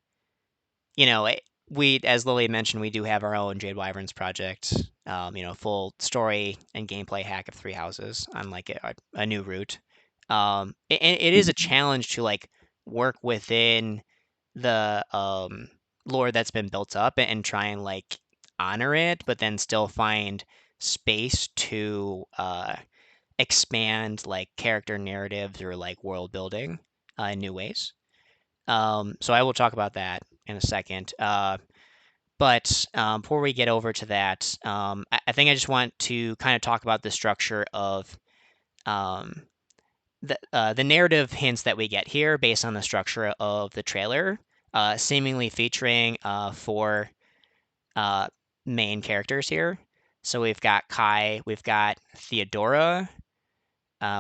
know, we, as Lily mentioned, we do have our own Jade Wyverns project. You know, full story and gameplay hack of Three Houses on like a new route. It is a challenge to like work within the lore that's been built up and try and like honor it, but then still find space to expand like character narratives or like world building in new ways. So I will talk about that in a second. But before we get over to that, I think I just want to kind of talk about the structure of the narrative hints that we get here based on the structure of the trailer, seemingly featuring four main characters here. So we've got Kai, we've got Theodora,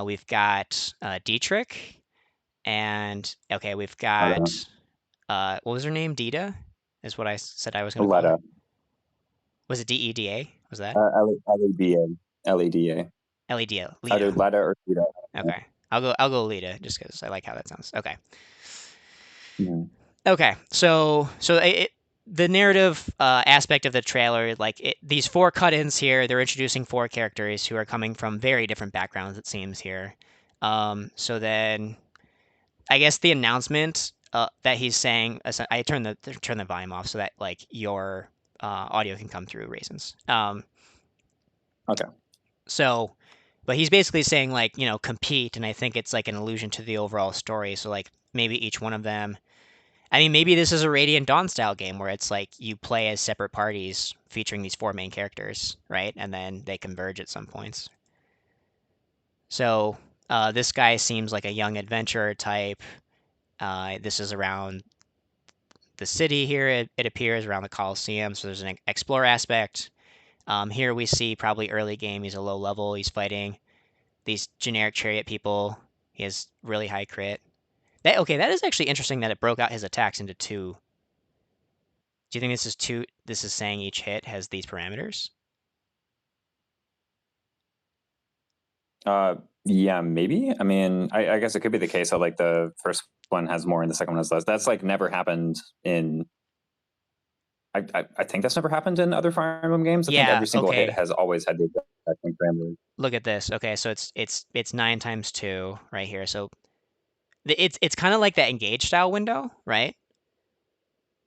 we've got Dietrich, and okay, we've got what was her name? Dita is what I said I was going to call her. Was it DEDA? Was that? LEDA. LEDA. LEDA. Either Leda or Lita. Okay. I'll go Lita just because I like how that sounds. Okay. Mm-hmm. Okay. So the narrative aspect of the trailer, like these four cut-ins here, they're introducing four characters who are coming from very different backgrounds, it seems here. So then, I guess the announcement that he's saying, I turn the volume off so that like your audio can come through, Raisins. Okay. So, but he's basically saying like, you know, compete, and I think it's like an allusion to the overall story. So like maybe each one of them. I mean, maybe this is a Radiant Dawn style game where it's like you play as separate parties featuring these four main characters, right? And then they converge at some points. So this guy seems like a young adventurer type. This is around the city here, it appears, around the Coliseum. So there's an explore aspect. Here we see probably early game, he's a low level. He's fighting these generic chariot people. He has really high crit. That is actually interesting that it broke out his attacks into two. Do you think this is two? This is saying each hit has these parameters? Yeah, maybe. I mean, I guess it could be the case that like the first one has more and the second one has less. That's like never happened in. I think that's never happened in other Fire Emblem games. I think every single hit has always had the exact same parameters. Look at this. Okay, so it's 9 times 2 right here. So it's kind of like that engage style window, right?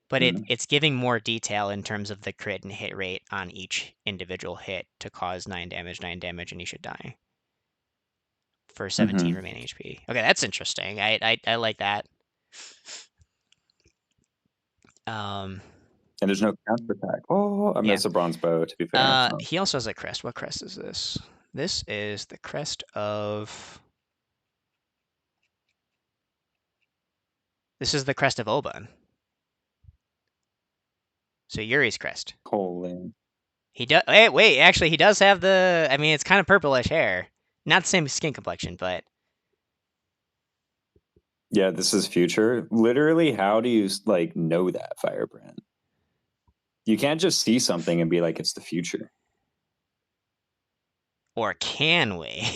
But it's giving more detail in terms of the crit and hit rate on each individual hit to cause 9 damage, and you should die for 17 remaining HP. Okay, that's interesting. I like that. And there's no counter attack. Oh, I missed a bronze bow, to be fair. So. He also has a crest. What crest is this? This is the crest of... This is the crest of Oban. So Yuri's crest. Holy. He does... Wait, actually, he does have the... I mean, it's kind of purplish hair. Not the same skin complexion, but... Yeah, this is future. Literally, how do you, like, know that, Firebrand? You can't just see something and be like, it's the future. Or can we?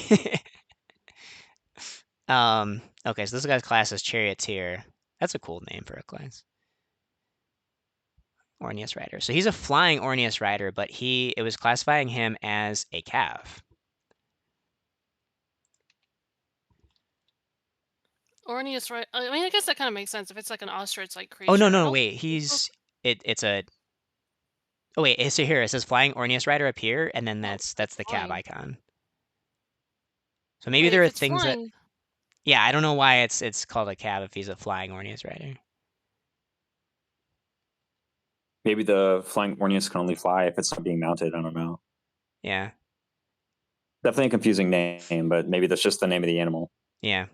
Okay, so this guy's class is Charioteer. That's a cool name for a class. Orneus Rider. So he's a flying Orneus Rider, but it was classifying him as a cav. Orneus, right? I mean, I guess that kind of makes sense if it's like an ostrich-like creature. Oh no, wait. It's a. Oh wait, so here it says flying Orneus Rider appear, and then that's the cav icon. So maybe there are things that. Yeah, I don't know why it's called a cav if he's a flying Orneus Rider. Maybe the flying Orneus can only fly if it's not being mounted. I don't know. Yeah. Definitely a confusing name, but maybe that's just the name of the animal. Yeah.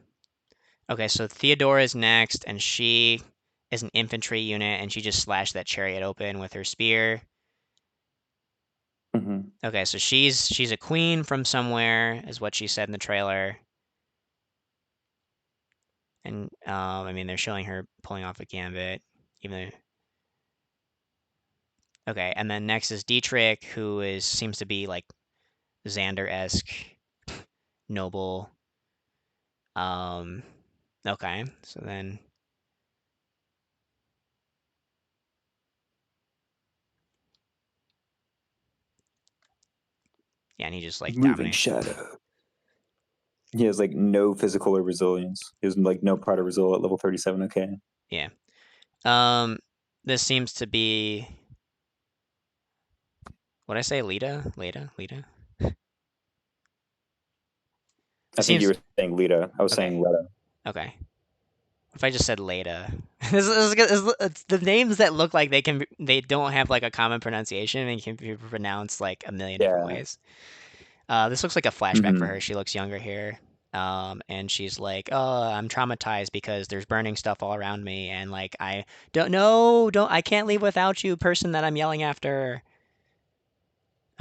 Okay, so Theodora is next, and she is an infantry unit, and she just slashed that chariot open with her spear. Mm-hmm. Okay, so she's a queen from somewhere, is what she said in the trailer. And I mean, they're showing her pulling off a gambit, even though. Okay, and then next is Dietrich, who seems to be like Xander-esque, noble. Okay, so then. Yeah, and he just like moving dominates. shadow. He has like no physical or resilience. He has like no Prada result at level 37. Okay. Yeah. This seems to be. What'd I say? Lita? I think you were saying Lita. I was Okay. saying Letta. Okay. If I just said Leda, it's the names that look like they don't have like a common pronunciation and can be pronounced like a million different ways. This looks like a flashback for her. She looks younger here. And she's like, "Oh, I'm traumatized because there's burning stuff all around me, and like I I can't leave without you, person that I'm yelling after."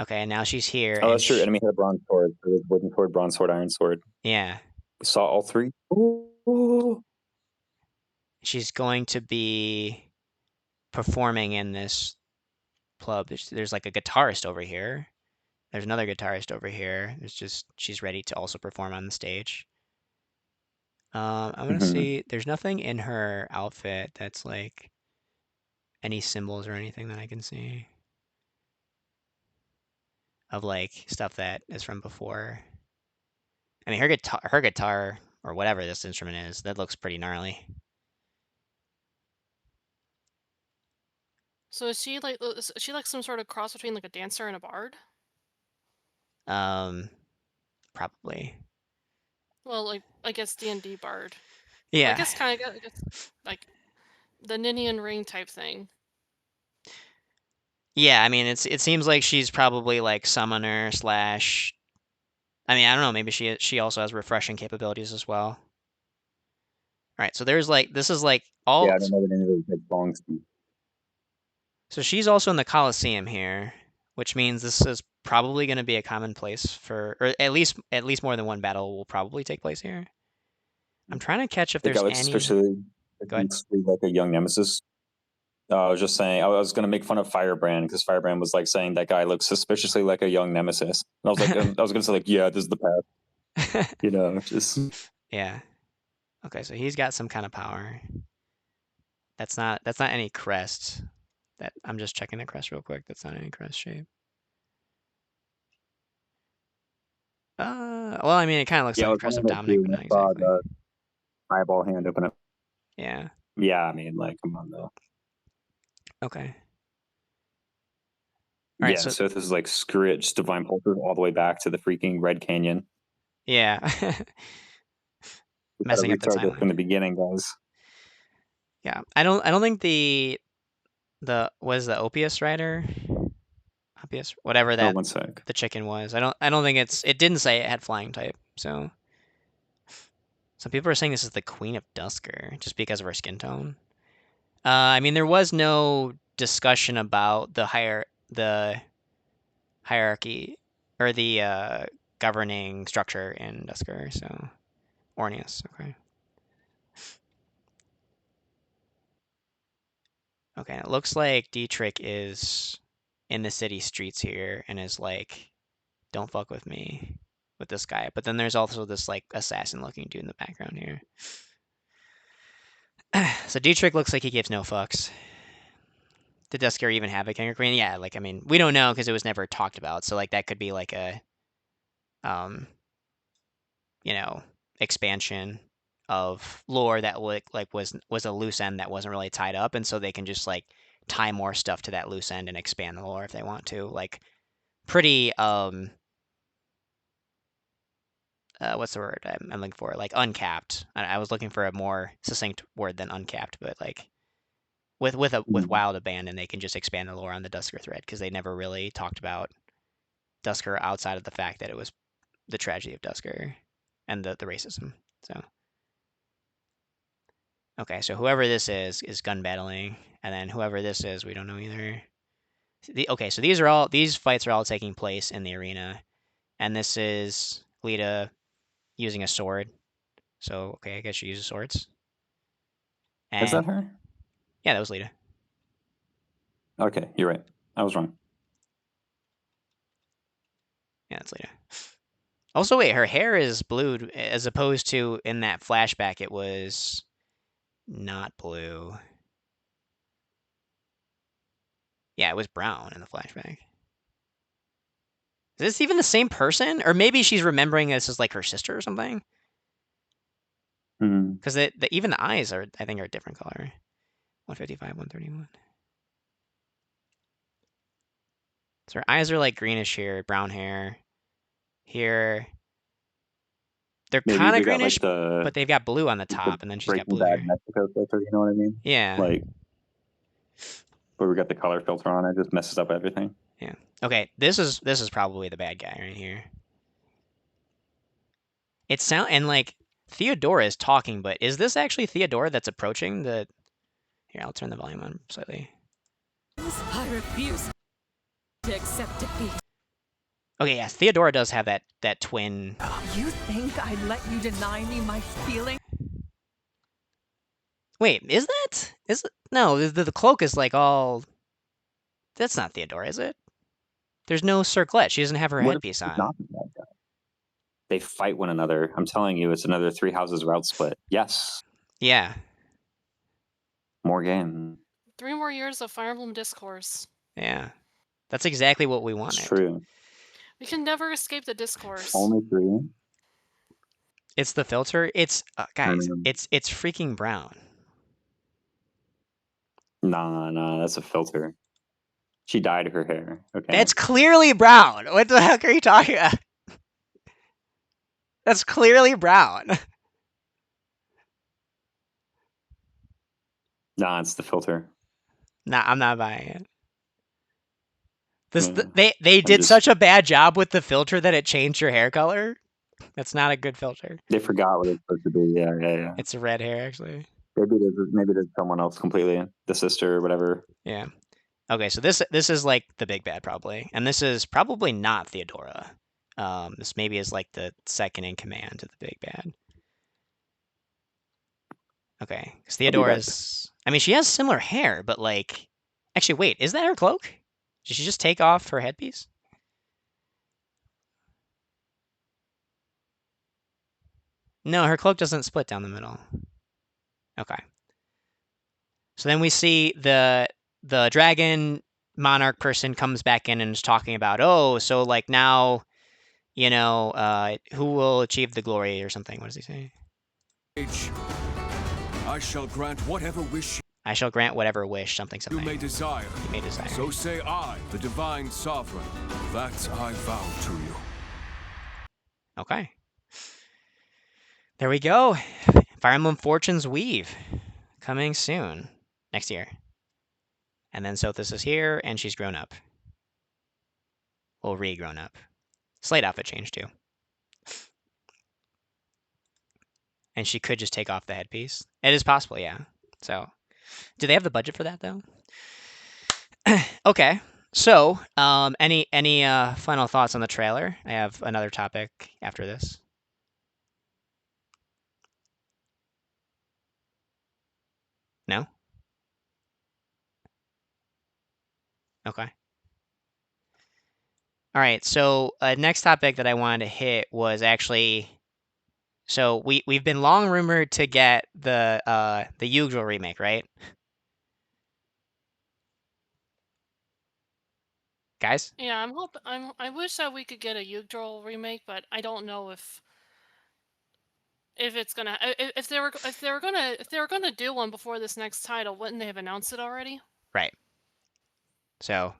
Okay, and now she's here. Oh, and that's true. Enemy had a bronze sword. It was wooden sword, bronze sword, iron sword. Yeah. Saw all three. Ooh. She's going to be performing in this club. There's like a guitarist over here. There's another guitarist over here. She's ready to also perform on the stage. I'm gonna see. There's nothing in her outfit that's like any symbols or anything that I can see of like stuff that is from before. I mean, her guitar or whatever this instrument is, that looks pretty gnarly. So is she like some sort of cross between like a dancer and a bard? Probably. Well, like I guess D&D bard. Yeah. Well, I guess kind of like the Ninian ring type thing. Yeah, I mean, it seems like she's probably like summoner slash. I mean, I don't know. Maybe she also has refreshing capabilities as well. All right, so there's like this is like all. Yeah, I don't know what any of those belongs to. So she's also in the Colosseum here, which means this is probably going to be a common place or at least more than one battle will probably take place here. I'm trying to catch if The there's guy looks any. especially Go ahead. like a young nemesis. I was just saying, I was going to make fun of Firebrand because Firebrand was like saying that guy looks suspiciously like a young nemesis. And I was like, I was going to say like, yeah, this is the path. Just. Yeah. Okay, so he's got some kind of power. That's not any crest. That I'm just checking the crest real quick. That's not any crest shape. Well, I mean, it kind of looks like a crest of Dominic, but not exactly. The eyeball hand open up. Yeah. Yeah, I mean, like, come on, though. Okay. All right, so this is like Scritch Divine Pulsar all the way back to the freaking Red Canyon. Yeah. Messing up the timeline from the beginning, guys. Yeah, I don't think the was the Opius Rider, Opius, whatever that one sec. The chicken was. I don't think it didn't say it had flying type. So some people are saying this is the Queen of Dusker just because of her skin tone. I mean, there was no discussion about the hierarchy or the governing structure in Dusker. So Orneus, okay. Okay, it looks like Dietrich is in the city streets here and is like don't fuck with me with this guy. But then there's also this like assassin-looking dude in the background here. So Dietrich looks like he gives no fucks. Did Dusker even have a king or queen? Yeah, like I mean, we don't know because it was never talked about. So like that could be like a, you know, expansion of lore that like was a loose end that wasn't really tied up, and so they can just like tie more stuff to that loose end and expand the lore if they want to. Like pretty what's the word I'm looking for? Like uncapped. I was looking for a more succinct word than uncapped, but like with Wild Abandon, they can just expand the lore on the Dusker thread because they never really talked about Dusker outside of the fact that it was the tragedy of Dusker and the racism. So okay, so whoever this is gun battling, and then whoever this is, we don't know either. Okay, so these fights are all taking place in the arena, and this is Lita using a sword. So okay, I guess she uses swords. And, Is that her? Yeah, that was Lita. Okay, you're right. I was wrong. Yeah, that's Lita. Also, wait, her hair is blue as opposed to in that flashback it was not blue. Yeah, it was brown in the flashback. Is this even the same person? Or maybe she's remembering this as like her sister or something? Because even the eyes are, I think, are a different color. 155, 131. So her eyes are like greenish here, brown hair. Here, they're kind of greenish, like but they've got blue on the top, and then she's got blue hair. Mexico filter, you know what I mean? Yeah. Like, where we got the color filter on, it just messes up everything. Yeah. Okay, this is probably the bad guy right here. And like Theodora is talking, but is this actually Theodora that's approaching the? Here, I'll turn the volume on slightly. I refuse to accept defeat. Okay, yeah, Theodora does have that twin. You think I'd let you deny me my feeling? Wait, is it? No, the cloak is like all. That's not Theodora, is it? There's no circlet. She doesn't have her headpiece on. Not the bad guy? They fight one another. I'm telling you, it's another Three Houses route split. Yes. Yeah. More game. 3 more years of Fire Emblem discourse. Yeah. That's exactly what we wanted. It's true. We can never escape the discourse. Only 3. It's the filter. It's guys. It's freaking brown. Nah, that's a filter. She dyed her hair. Okay. That's clearly brown. What the heck are you talking about? That's clearly brown. Nah, it's the filter. Nah, I'm not buying it. They did such a bad job with the filter that it changed your hair color. That's not a good filter. They forgot what it's supposed to be. Yeah. It's a red hair, actually. Maybe there's someone else completely. The sister or whatever. Yeah. Okay, so this is like the big bad probably, and this is probably not Theodora. This maybe is like the second in command to the big bad. Okay, because Theodora's. I mean, she has similar hair, but like, actually, wait, is that her cloak? Did she just take off her headpiece? No, her cloak doesn't split down the middle. Okay. So then we see the dragon monarch person comes back in and is talking about, oh, so like now, you know, who will achieve the glory or something. What does he say? I shall grant whatever wish. I shall grant whatever wish, something. You may desire. You may desire. So say I, the divine sovereign, that I vow to you. Okay. There we go. Fire Emblem Fortune's Weave. Coming soon. Next year. And then Sothis is here, and she's grown up. Well, re-grown up. Slight outfit change, too. And she could just take off the headpiece. It is possible, yeah. So, do they have the budget for that, though? Okay. So, any final thoughts on the trailer? I have another topic after this. No? Okay. All right, so next topic that I wanted to hit was actually, so we've been long rumored to get the usual remake, right? Guys? Yeah, I wish that we could get a Yggdrasil remake, but I don't know if it's gonna if they were gonna do one before this next title, wouldn't they have announced it already? Right. So,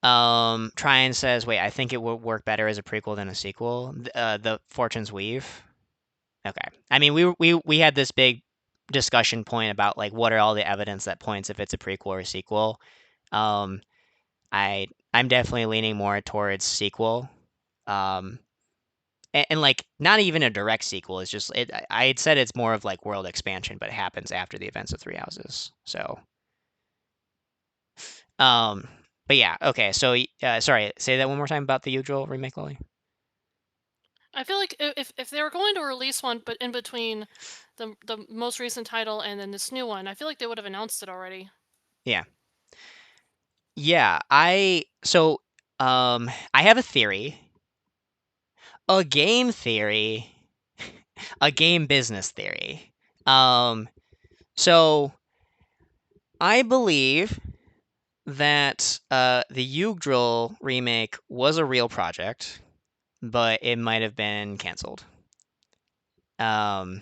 Tryon says, wait, I think it would work better as a prequel than a sequel. The Fortune's Weave. Okay. I mean, we had this big discussion point about like what are all the evidence that points if it's a prequel or a sequel. I'm definitely leaning more towards sequel. And like not even a direct sequel. It's just I had said it's more of like world expansion, but it happens after the events of Three Houses. So, but yeah, okay. So, sorry, say that one more time about the usual remake, Lily. I feel like if they were going to release one, but in between the most recent title and then this new one, I feel like they would have announced it already. Yeah. Yeah, I have a theory. A game theory. A game business theory. So I believe that the Yggdrasil remake was a real project, but it might have been canceled. Now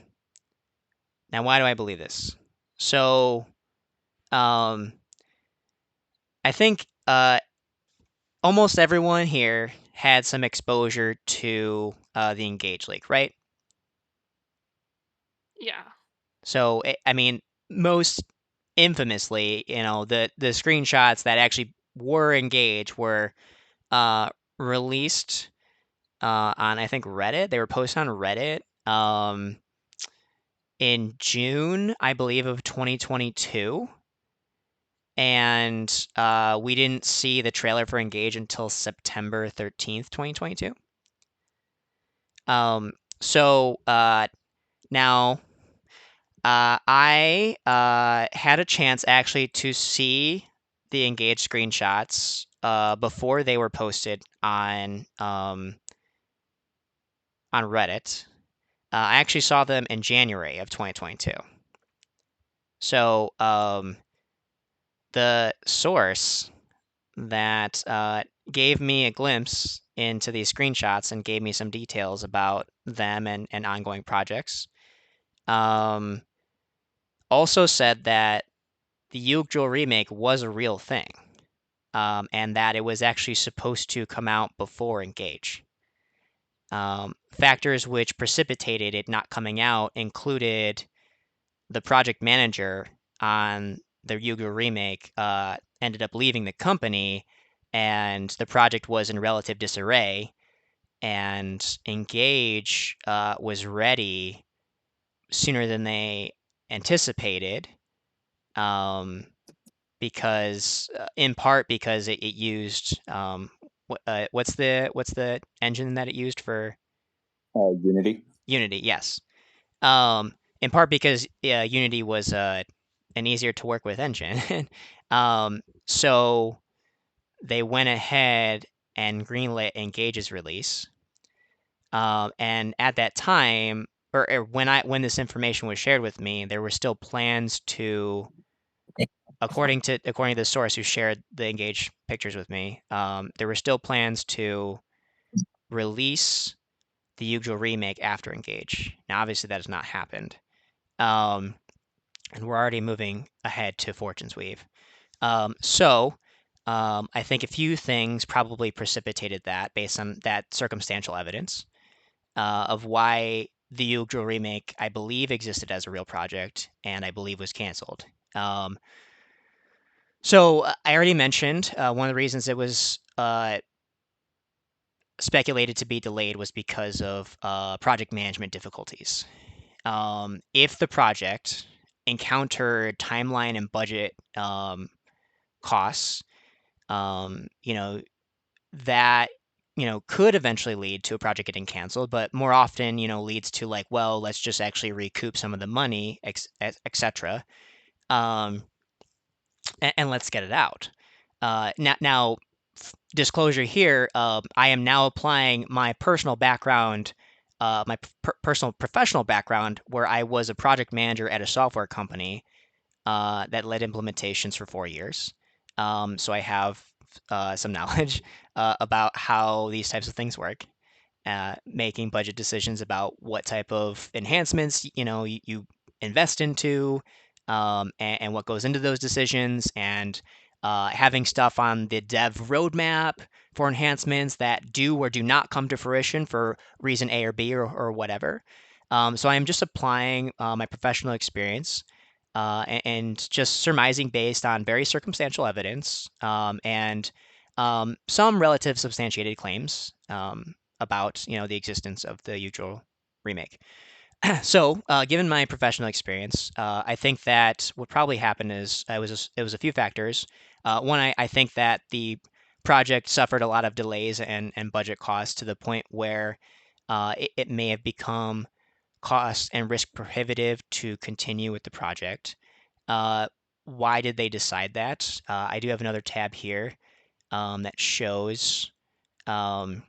why do I believe this? So I think almost everyone here had some exposure to the Engage leak, right? Yeah. So I mean, most infamously, the screenshots that actually were Engage were released on, I think, Reddit. They were posted on Reddit in June, I believe, of 2022. And we didn't see the trailer for Engage until September 13th, 2022. So now I had a chance actually to see the Engage screenshots before they were posted on Reddit. I actually saw them in January of 2022. So the source that gave me a glimpse into these screenshots and gave me some details about them and ongoing projects also said that the Yggdrasil remake was a real thing, and that it was actually supposed to come out before Engage. Factors which precipitated it not coming out included the project manager on the Yggdrasil remake ended up leaving the company, and the project was in relative disarray, and Engage was ready sooner than they anticipated, because in part because it used what's the engine that it used for Unity. Unity, yes. In part because Unity was an easier to work with engine. So they went ahead and greenlit Engage's release. And at that time, or when this information was shared with me, there were still plans to, according to the source who shared the Engage pictures with me, there were still plans to release the Yggdrasil remake after Engage. Now, obviously, that has not happened. And we're already moving ahead to Fortune's Weave. So I think a few things probably precipitated that based on that circumstantial evidence of why the Yggdrasil remake, I believe, existed as a real project and I believe was canceled. So I already mentioned one of the reasons it was speculated to be delayed was because of project management difficulties. If the project encountered timeline and budget costs, that could eventually lead to a project getting canceled, but more often leads to like, well, let's just actually recoup some of the money, etc. And let's get it out. Now disclosure here, I am now applying my personal background, my personal professional background, where I was a project manager at a software company that led implementations for 4 years. So I have some knowledge about how these types of things work, making budget decisions about what type of enhancements you invest into, and what goes into those decisions, and having stuff on the dev roadmap for enhancements that do or do not come to fruition for reason A or B or whatever. So I am just applying my professional experience, and just surmising based on very circumstantial evidence, and some relative substantiated claims about the existence of the usual remake. So, given my professional experience, I think that what probably happened is it was a few factors. One, I think that the project suffered a lot of delays and budget costs to the point where it may have become cost and risk prohibitive to continue with the project. Why did they decide that? I do have another tab here that shows um,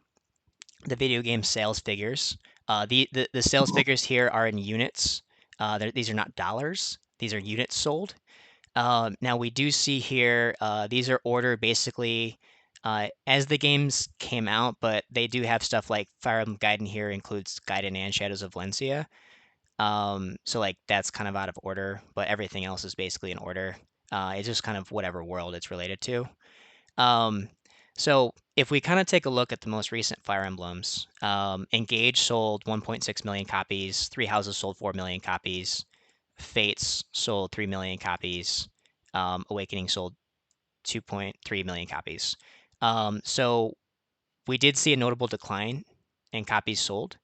the video game sales figures. The sales figures here are in units. These are not dollars. These are units sold. Now we do see here these are ordered basically as the games came out, but they do have stuff like Fire Emblem Gaiden here includes Gaiden and Shadows of Valencia. So like that's kind of out of order, but everything else is basically in order. It's just kind of whatever world it's related to. Um, so if we kind of take a look at the most recent Fire Emblems, Engage sold 1.6 million copies, Three Houses sold 4 million copies, Fates sold 3 million copies, Awakening sold 2.3 million copies. So we did see a notable decline in copies sold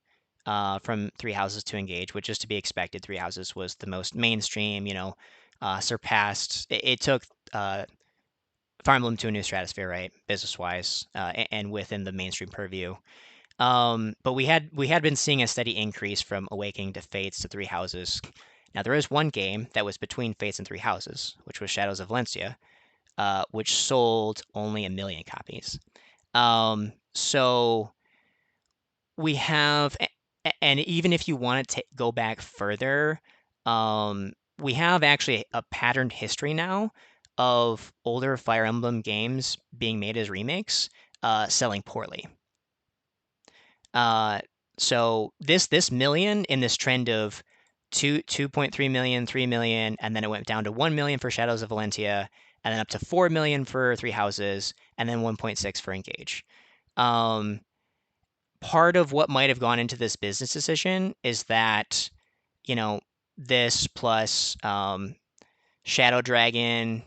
from Three Houses to Engage, which is to be expected. Three Houses was the most mainstream, surpassed. It took Fire Emblem to a new stratosphere, right, business-wise, and within the mainstream purview. But we had been seeing a steady increase from Awakening to Fates to Three Houses. Now there is one game that was between Fates and Three Houses, which was Shadows of Valencia, which sold only 1 million copies. So we have, and even if you want to go back further, we have actually a patterned history now of older Fire Emblem games being made as remakes, selling poorly. So this million in this trend of 2.3 million, 3 million, and then it went down to 1 million for Shadows of Valentia, and then up to 4 million for Three Houses, and then 1.6 for Engage. Part of what might have gone into this business decision is that, this plus Shadow Dragon,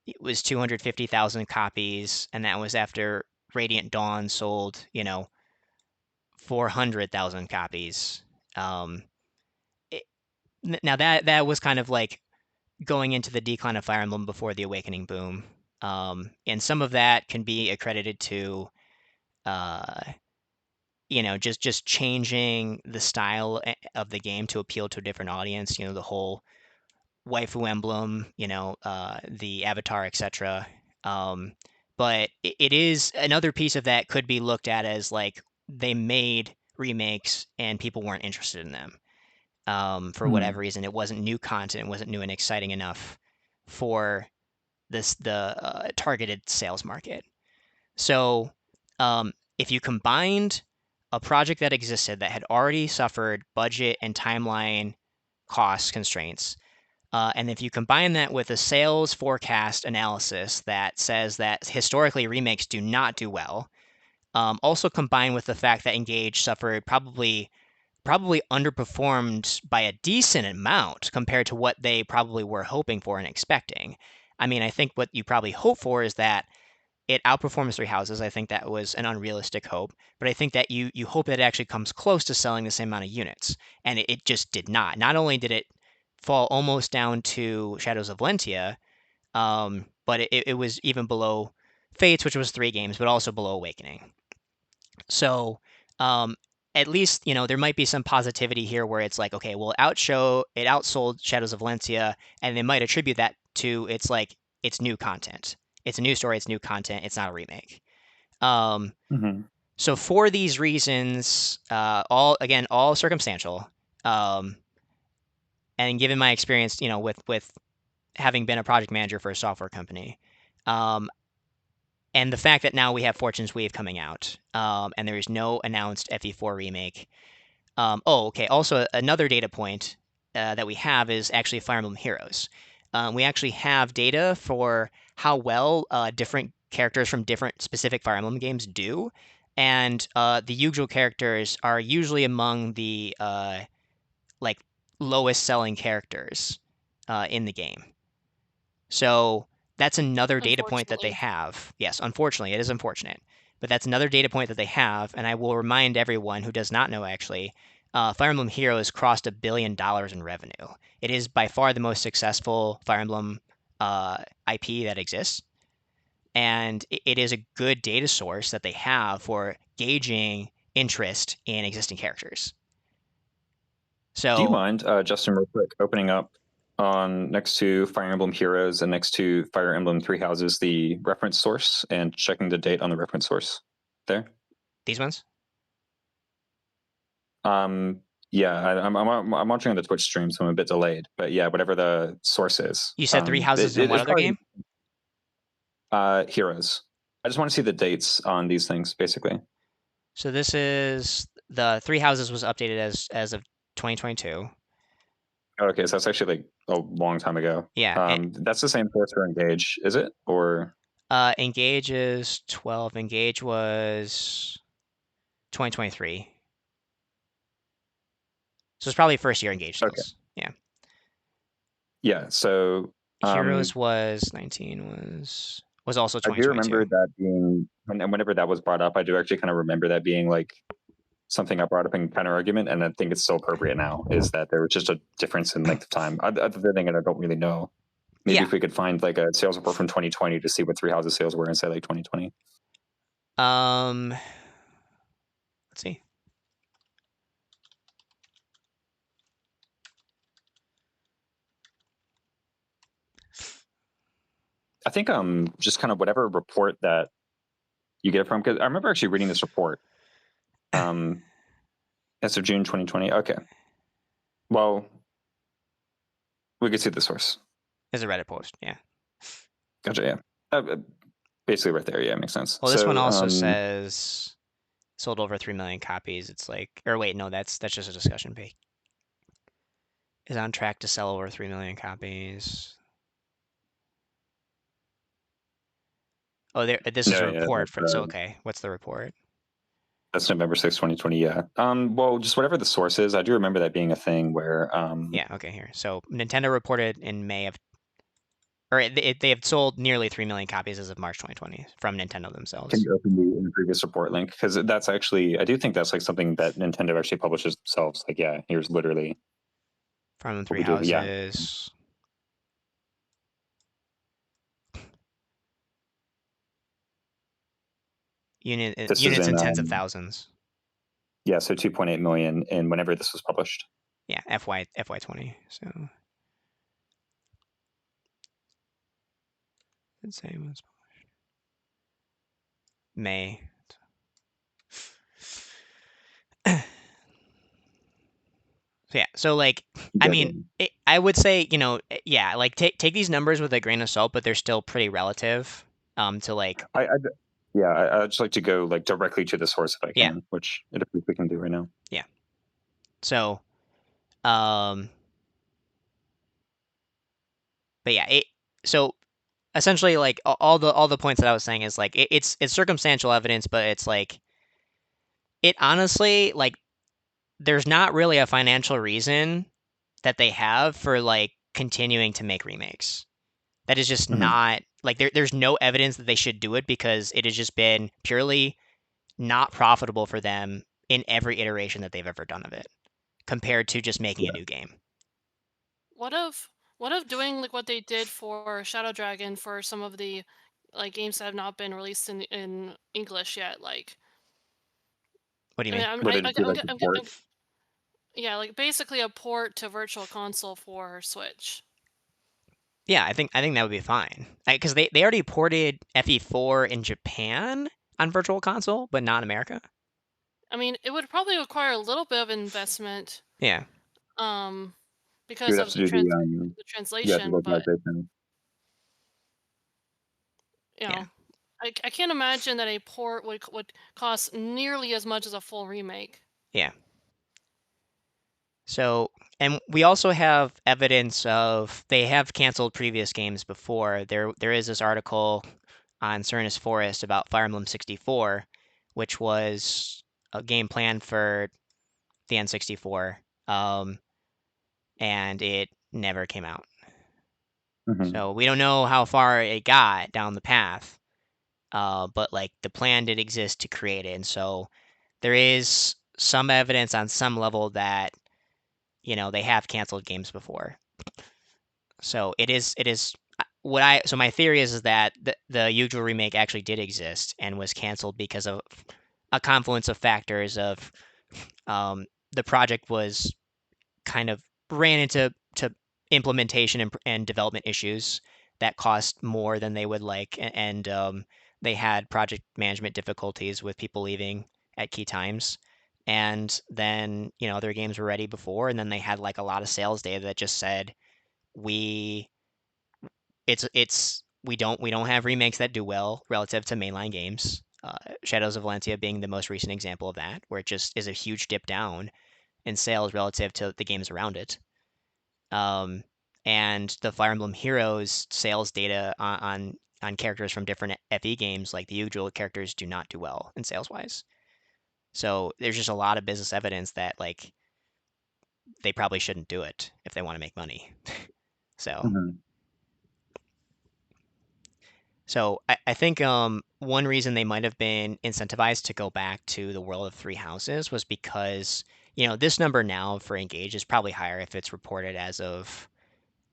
it was 250,000 copies, and that was after Radiant Dawn sold, 400,000 copies. Now that was kind of like going into the decline of Fire Emblem before the Awakening boom, and some of that can be accredited to, just changing the style of the game to appeal to a different audience. The whole waifu emblem, the avatar, etc. But it is another piece of that could be looked at as like they made remakes and people weren't interested in them for whatever reason. It wasn't new content, it wasn't new and exciting enough for the targeted sales market. So if you combined a project that existed that had already suffered budget and timeline cost constraints, and if you combine that with a sales forecast analysis that says that historically remakes do not do well, also combined with the fact that Engage suffered probably underperformed by a decent amount compared to what they probably were hoping for and expecting. I mean, I think what you probably hope for is that it outperforms Three Houses. I think that was an unrealistic hope, but I think that you hope that it actually comes close to selling the same amount of units, and it just did not. Not only did it fall almost down to Shadows of Valentia, but it was even below Fates, which was 3 games, but also below Awakening. So at least there might be some positivity here where it's like, okay, well, it outsold Shadows of Valencia, and they might attribute that to its new content It's a new story. It's new content. It's not a remake. So for these reasons, all circumstantial, and given my experience, with having been a project manager for a software company, and the fact that now we have Fortune's Wave coming out, and there is no announced FE4 remake. Also, another data point that we have is actually Fire Emblem Heroes. We actually have data for how well different characters from different specific Fire Emblem games do, and the Yugdral characters are usually among the like lowest selling characters in the game. So that's another data point that they have. Yes, unfortunately, it is unfortunate, but that's another data point that they have. And I will remind everyone who does not know, actually, Fire Emblem Heroes crossed $1 billion in revenue. It is by far the most successful Fire Emblem IP that exists. And it is a good data source that they have for gauging interest in existing characters. So, do you mind, Justin, real quick, opening up on next to Fire Emblem Heroes and next to Fire Emblem Three Houses the reference source and checking the date on the reference source there? These ones? Yeah, I'm watching on the Twitch stream, so I'm a bit delayed. But yeah, whatever the source is. You said Three Houses in what other game? Heroes. I just want to see the dates on these things, basically. So this is the Three Houses was updated as of 2022. Okay, so that's actually like a long time ago. Yeah. That's the same source for Engage, is it? Or Engage is 12. Engage was 2023. So it's probably first year Engage sales. Okay. Yeah. Yeah. So Heroes was 19. Was also 2022. I do remember that being, whenever that was brought up, I do actually kind of remember that being like something I brought up in counter argument, and I think it's still appropriate now, is that there was just a difference in length of time. Other thing, and I don't really know. Maybe if we could find like a sales report from 2020 to see what Three Houses sales were and say like 2020. Let's see. I think just kind of whatever report that you get it from, because I remember actually reading this report. As of June 2020. Okay. Well, we could see the source. There's a Reddit post. Yeah. Gotcha. Yeah. Basically, right there. Yeah, makes sense. Well, this one also says sold over 3 million copies. It's like, or wait, no, that's just a discussion page. Is on track to sell over 3 million copies. Oh, this is a report from. So okay, what's the report? That's November 6th, 2020. Yeah. Well, just whatever the source is, I do remember that being a thing where. Yeah. Okay. Here. So Nintendo reported in May of, or they have sold nearly 3 million copies as of March 2020 from Nintendo themselves. Can you open the previous report link? Because that's actually, I do think that's like something that Nintendo actually publishes themselves. Like, yeah, here's literally from Three Houses. Yeah. Units in tens of thousands. Yeah, so 2.8 million in whenever this was published. Yeah, FY20. So let's say it was published May. Yeah, so like, I mean, I would say, yeah, like take these numbers with a grain of salt, but they're still pretty relative. To like, I'd just like to go like directly to the source if I can, which it appears we can do right now. Yeah. So, but yeah, so essentially, like all the points that I was saying is like it's circumstantial evidence, but it's like it honestly, like, there's not really a financial reason that they have for like continuing to make remakes. That is just not like there's no evidence that they should do it, because it has just been purely not profitable for them in every iteration that they've ever done of it, compared to just making a new game. What of doing like what they did for Shadow Dragon for some of the like games that have not been released in English yet? Like, what do you mean? Yeah, like basically a port to Virtual Console for Switch. Yeah, I think that would be fine. Because they already ported FE4 in Japan on Virtual Console, but not America. I mean, it would probably require a little bit of investment. Yeah. Because of the translation, but you know, I can't imagine that a port would cost nearly as much as a full remake. Yeah. So, and we also have evidence of they have canceled previous games before. There is this article on Cernus Forest about Fire Emblem 64, which was a game planned for the N64, and it never came out. So we don't know how far it got down the path, but like the plan did exist to create it, and so there is some evidence on some level that they have canceled games before. So it is so my theory is that the usual remake actually did exist and was canceled because of a confluence of factors of the project was kind of ran into implementation and development issues that cost more than they would like, and they had project management difficulties with people leaving at key times. And then their games were ready before, and then they had like a lot of sales data that just said we don't have remakes that do well relative to mainline games. Shadows of Valentia being the most recent example of that, where it just is a huge dip down in sales relative to the games around it. And the Fire Emblem Heroes sales data on characters from different FE games, like the usual characters, do not do well in sales wise. So there's just a lot of business evidence that like they probably shouldn't do it if they want to make money. So. So I think one reason they might have been incentivized to go back to the World of Three Houses was because this number now for Engage is probably higher if it's reported as of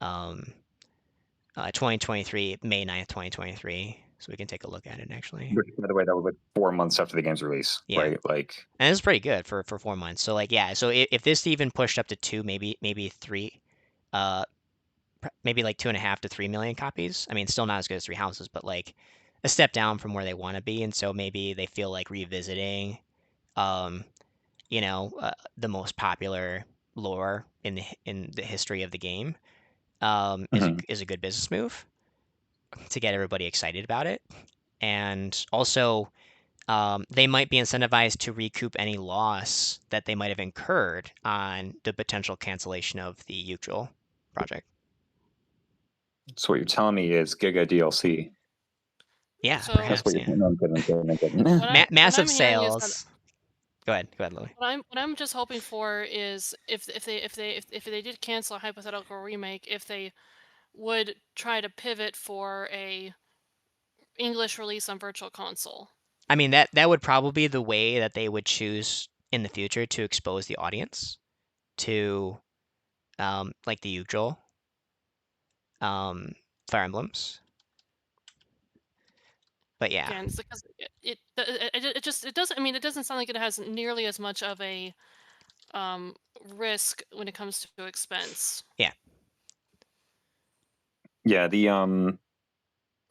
2023, May 9th, 2023. So we can take a look at it actually. Which, by the way, that was like 4 months after the game's release, right? Like, and it's pretty good for 4 months. So like, yeah. So if this even pushed up to 2, maybe 3, maybe like 2.5 to 3 million copies. I mean, still not as good as Three Houses, but like a step down from where they want to be. And so maybe they feel like revisiting, the most popular lore in the history of the game is a good business move to get everybody excited about it. And also, they might be incentivized to recoup any loss that they might have incurred on the potential cancellation of the usual project. So what you're telling me is Giga DLC. Yeah, So, perhaps. That's what you're massive sales. Go ahead, Lily. What I'm just hoping for is if they did cancel a hypothetical remake, if they would try to pivot for a English release on Virtual Console. I mean that would probably be the way that they would choose in the future to expose the audience to like the usual Fire Emblems. But yeah, again, it's because it doesn't. I mean, it doesn't sound like it has nearly as much of a risk when it comes to expense. Yeah. Yeah.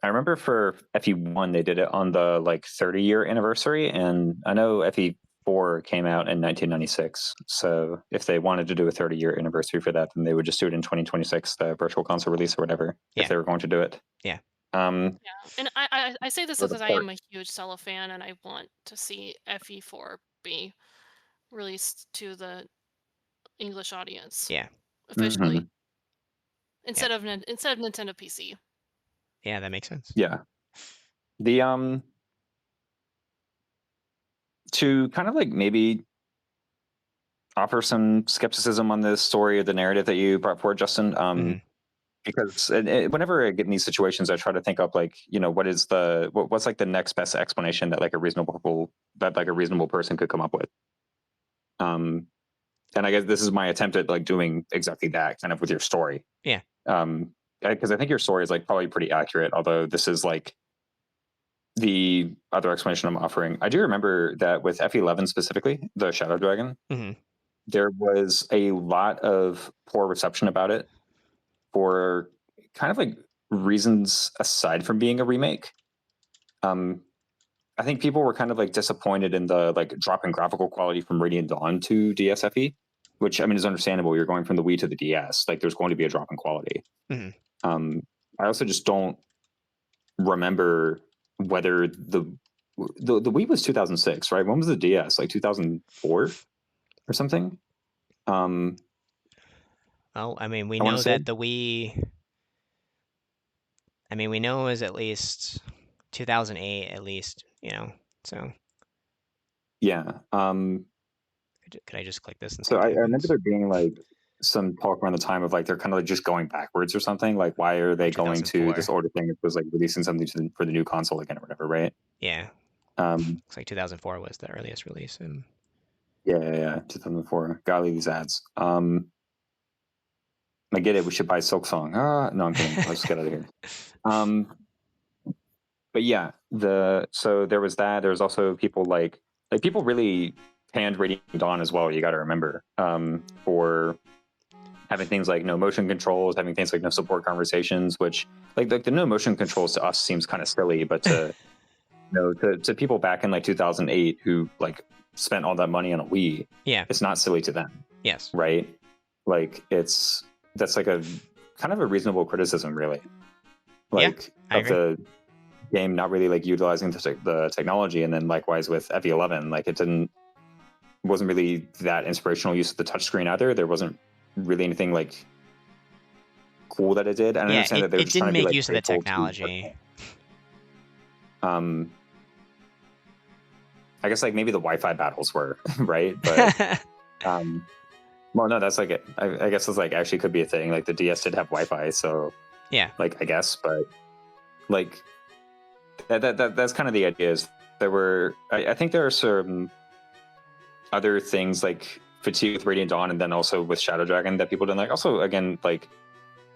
I remember for FE1 they did it on the like 30-year anniversary, and I know FE4 came out in 1996. So if they wanted to do a 30-year anniversary for that, then they would just do it in 2026, the Virtual Console release or whatever, if they were going to do it. Yeah. And I say this because I am a huge Cello fan, and I want to see FE4 be released to the English audience. Yeah. Officially. Instead of Nintendo PC. Yeah, that makes sense. Yeah. The to kind of like maybe offer some skepticism on this story or the narrative that you brought forward, Justin. Because whenever I get in these situations, I try to think up like, what's like the next best explanation that like a reasonable person could come up with. And I guess this is my attempt at like doing exactly that kind of with your story. Yeah. Because I think your story is like probably pretty accurate, although this is like the other explanation I'm offering. I do remember that with FE11 specifically, the Shadow Dragon, there was a lot of poor reception about it for kind of like reasons aside from being a remake. I think people were kind of like disappointed in the like drop in graphical quality from Radiant Dawn to DSFE, which I mean is understandable. You're going from the Wii to the DS, like there's going to be a drop in quality. Mm-hmm. I also just don't remember whether the Wii was 2006, right? When was the DS? Like 2004 or something? Well, I mean, we know that the Wii. I mean, we know it was at least 2008, at least, you know. So. Yeah. Could I just click this and see? So I remember there being like some talk around the time of like they're kind of like just going backwards or something. Like, why are they going to this order thing? It was like releasing something for the new console again or whatever, right? Yeah. Looks like 2004 was the earliest release. And yeah, 2004. Gotta leave these ads. I get it. We should buy Silksong. No, I'm kidding. Let's get out of here. But yeah, so there was that. There was also people like people really panned Radiant Dawn as well. You got to remember for having things like no motion controls, having things like no support conversations, which like the no motion controls to us seems kind of silly, but to to people back in like 2008 who like spent all that money on a Wii, yeah, it's not silly to them. Yes, right. Like that's like a kind of a reasonable criticism, really. Like of the game not really like utilizing the technology, and then likewise with FE11, like it wasn't really that inspirational use of the touchscreen either. There wasn't really anything like cool that it did. And I understand that they were just trying to be like use of the technology. I guess like maybe the Wi-Fi battles were right, but well, no, that's like it. I guess it's like actually could be a thing. Like the DS did have Wi-Fi, so yeah, like I guess, but like that's kind of the idea. Is there were I think there are some other things like fatigue with Radiant Dawn, and then also with Shadow Dragon that people didn't like. Also, again, like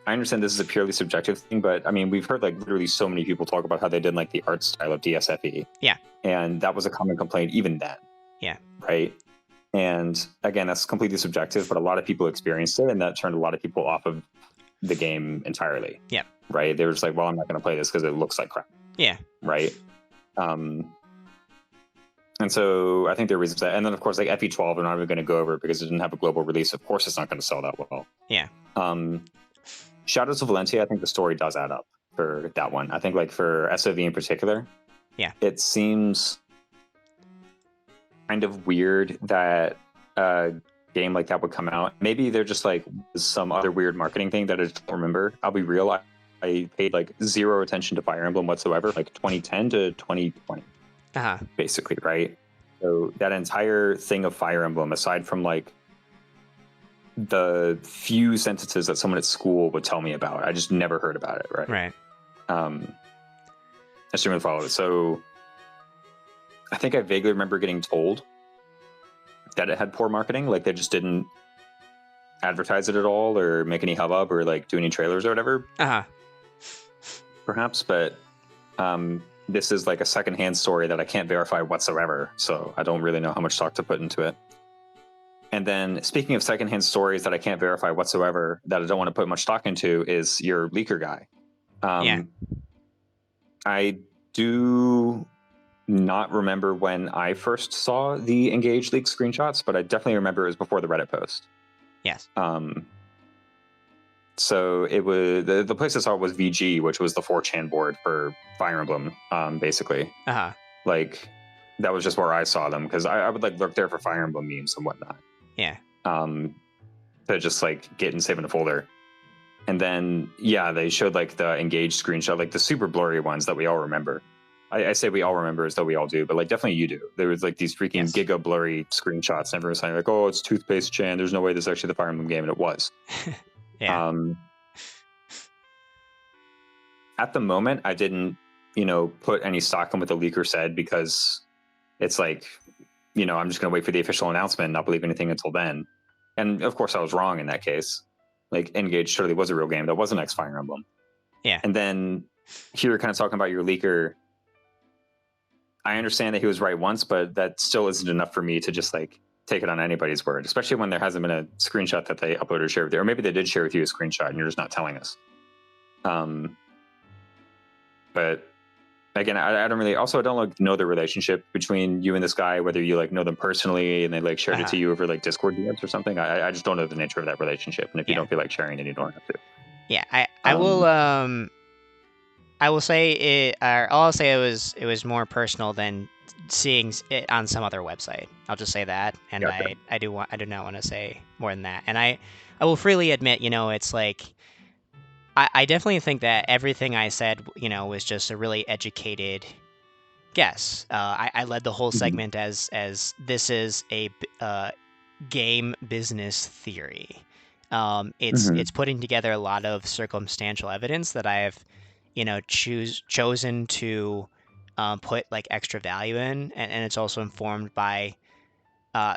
I understand this is a purely subjective thing, but I mean we've heard like literally so many people talk about how they didn't like the art style of DSFE. Yeah, and that was a common complaint even then. Yeah, right. And again, that's completely subjective, but a lot of people experienced it, and that turned a lot of people off of the game entirely. Yeah. Right. They were just like, well, I'm not going to play this because it looks like crap. Yeah. Right. And so I think there are reasons for that. And then, of course, like FE12, we're not even going to go over it because it didn't have a global release. Of course, it's not going to sell that well. Yeah. Shadows of Valentia, I think the story does add up for that one. I think like for SOV in particular, yeah, it seems kind of weird that a game like that would come out. Maybe they're just like some other weird marketing thing that I just don't remember. I'll be real. I paid like zero attention to Fire Emblem whatsoever, like 2010 to 2020. Basically, right? So that entire thing of Fire Emblem, aside from like the few sentences that someone at school would tell me about, I just never heard about it, right? Right. I just didn't follow it. So I think I vaguely remember getting told that it had poor marketing, like they just didn't advertise it at all or make any hubbub or like do any trailers or whatever. Perhaps, but this is like a secondhand story that I can't verify whatsoever, so I don't really know how much stock to put into it. And then speaking of secondhand stories that I can't verify whatsoever, that I don't want to put much stock into, is your leaker guy. I do not remember when I first saw the Engage leak screenshots, but I definitely remember it was before the Reddit post. Yes. So it was the place I saw it was VG, which was the 4chan board for Fire Emblem, basically. Like that was just where I saw them, because I would like look there for Fire Emblem memes and whatnot. Yeah. To just like get and save in a folder. And then they showed like the Engage screenshot, like the super blurry ones that we all remember. I say we all remember as though we all do, but like definitely you do. There was like these freaking giga blurry screenshots, and everyone was saying like, "Oh, it's Toothpaste Chan. There's no way this is actually the Fire Emblem game," and it was. At the moment, I didn't, put any stock in what the leaker said, because it's like, I'm just going to wait for the official announcement and not believe anything until then. And of course, I was wrong in that case. Like, Engage totally was a real game. That was an X Fire Emblem. Yeah. And then here you're kind of talking about your leaker. I understand that he was right once, but that still isn't enough for me to just like take it on anybody's word, especially when there hasn't been a screenshot that they uploaded or shared with you. Or maybe they did share with you a screenshot and you're just not telling us. But again, I don't really. Also, I don't like know the relationship between you and this guy. Whether you like know them personally and they like shared it to you over like Discord DMs or something. I just don't know the nature of that relationship. And if you don't feel like sharing it, you don't have to. Yeah, I will say it. I'll say it was more personal than seeing it on some other website. I'll just say that, and Gotcha. I do not want to say more than that. And I will freely admit, it's like I definitely think that everything I said, was just a really educated guess. I led the whole segment as this is a game business theory. It's putting together a lot of circumstantial evidence that I've chosen to put like extra value in, and it's also informed by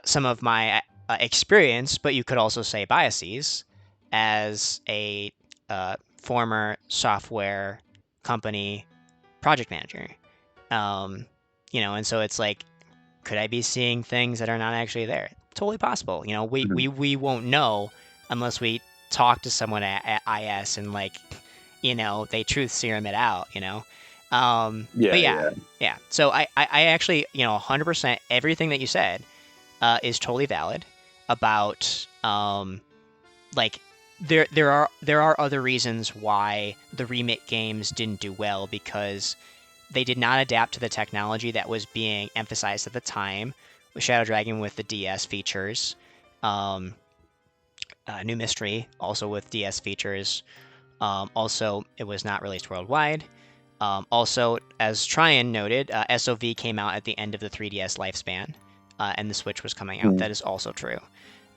some of my experience, but you could also say biases as a former software company project manager. And so it's like, could I be seeing things that are not actually there? Totally possible. We won't know unless we talk to someone at IS and they truth serum it out. But yeah. So I actually 100% everything that you said is totally valid about there are other reasons why the remake games didn't do well, because they did not adapt to the technology that was being emphasized at the time, with Shadow Dragon with the DS features, New Mystery also with DS features. Also, it was not released worldwide. Also, as Tryon noted, SOV came out at the end of the 3DS lifespan, and the Switch was coming out. That is also true.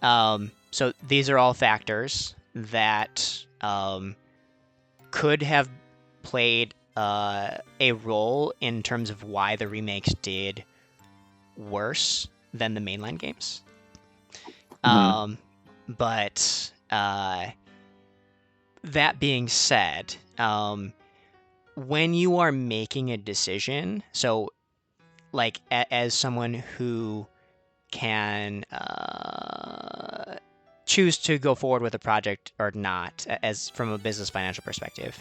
So these are all factors that could have played a role in terms of why the remakes did worse than the mainline games. But that being said, when you are making a decision, so like as someone who can choose to go forward with a project or not, as from a business financial perspective,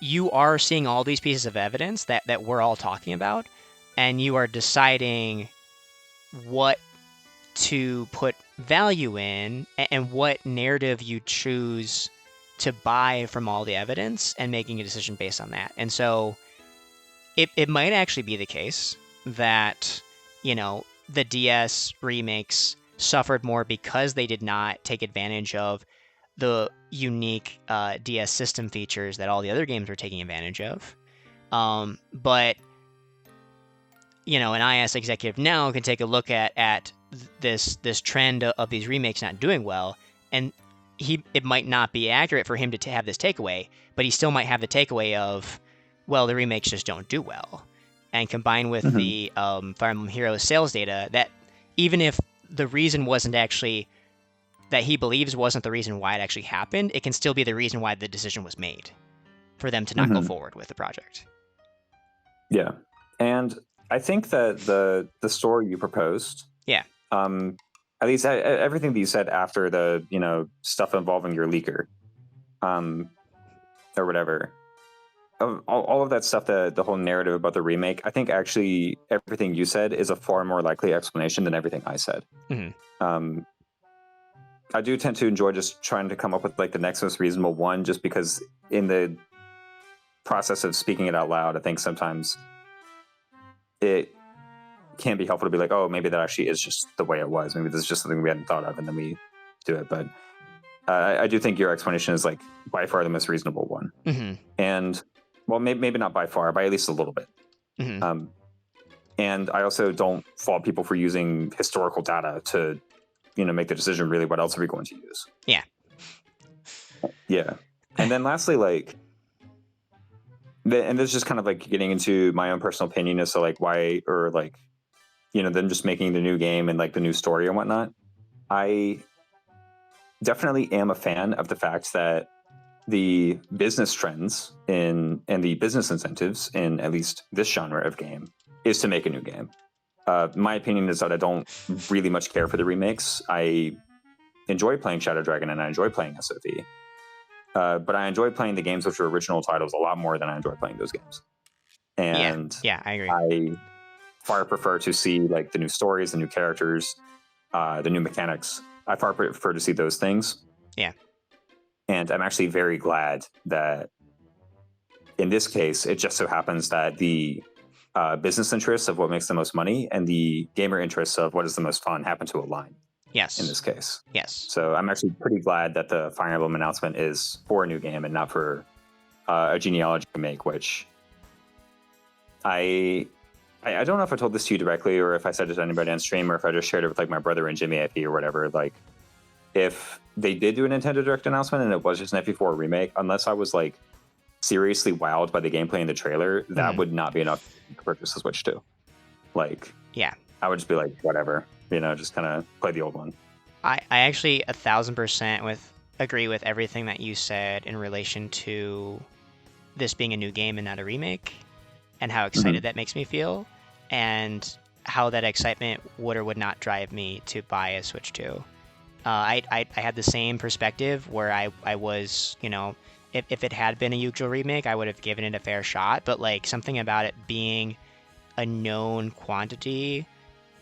you are seeing all these pieces of evidence that we're all talking about, and you are deciding what to put value in and what narrative you choose to buy from all the evidence, and making a decision based on that. And so it might actually be the case that, the DS remakes suffered more because they did not take advantage of the unique DS system features that all the other games were taking advantage of. But, an IS executive now can take a look at this trend of these remakes not doing well, and it might not be accurate for him to have this takeaway, but he still might have the takeaway of, well, the remakes just don't do well. And combined with the Fire Emblem Heroes sales data, that even if the reason wasn't actually that he believes wasn't the reason why it actually happened, it can still be the reason why the decision was made for them to not go forward with the project. Yeah. And I think that the story you proposed, at least everything that you said after the, stuff involving your leaker, or whatever, all of that stuff, the whole narrative about the remake, I think actually everything you said is a far more likely explanation than everything I said. I do tend to enjoy just trying to come up with like the next most reasonable one, just because in the process of speaking it out loud, I think sometimes it can be helpful to be like, oh, maybe that actually is just the way it was. Maybe this is just something we hadn't thought of, and then we do it. But I do think your explanation is like by far the most reasonable one. And well, maybe not by far, by at least a little bit. And I also don't fault people for using historical data to, make the decision. Really, what else are we going to use? Yeah. And then lastly, and this is just kind of like getting into my own personal opinion as to like why, or like, them just making the new game and like the new story and whatnot. I definitely am a fan of the fact that the business trends and the business incentives in at least this genre of game is to make a new game. My opinion is that I don't really much care for the remakes. I enjoy playing Shadow Dragon and I enjoy playing SOV. But I enjoy playing the games which are original titles a lot more than I enjoy playing those games. And yeah, I agree. I far prefer to see like the new stories, the new characters, the new mechanics. I far prefer to see those things. Yeah. And I'm actually very glad that in this case, it just so happens that the business interests of what makes the most money and the gamer interests of what is the most fun happen to align. Yes. In this case. Yes. So I'm actually pretty glad that the Fire Emblem announcement is for a new game and not for a genealogy remake, which I don't know if I told this to you directly or if I said it to anybody on stream or if I just shared it with like my brother and Jimmy IP or whatever. Like, if they did do a Nintendo Direct announcement and it was just an FE4 remake, unless I was like seriously wowed by the gameplay in the trailer, that would not be enough to purchase the Switch 2. Like, yeah, I would just be like, whatever, just kind of play the old one. I actually 1000% agree with everything that you said in relation to this being a new game and not a remake, and how excited that makes me feel, and how that excitement would or would not drive me to buy a Switch 2. I had the same perspective where I was, if it had been a Yu-Gi-Oh remake, I would have given it a fair shot, but like something about it being a known quantity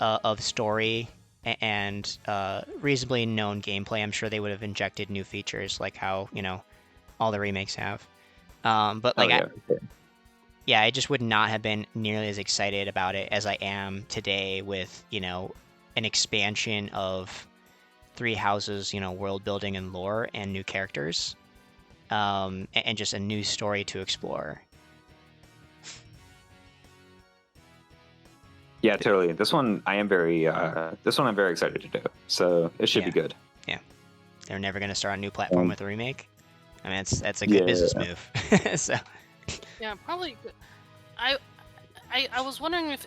of story and reasonably known gameplay, I'm sure they would have injected new features like how, all the remakes have. But like, I just would not have been nearly as excited about it as I am today with, an expansion of Three Houses, world building and lore and new characters, and just a new story to explore. Yeah, totally. This one I'm very excited to do. So it should be good. Yeah, they're never going to start a new platform with a remake. I mean, that's a good business move. So. Yeah, probably. I was wondering if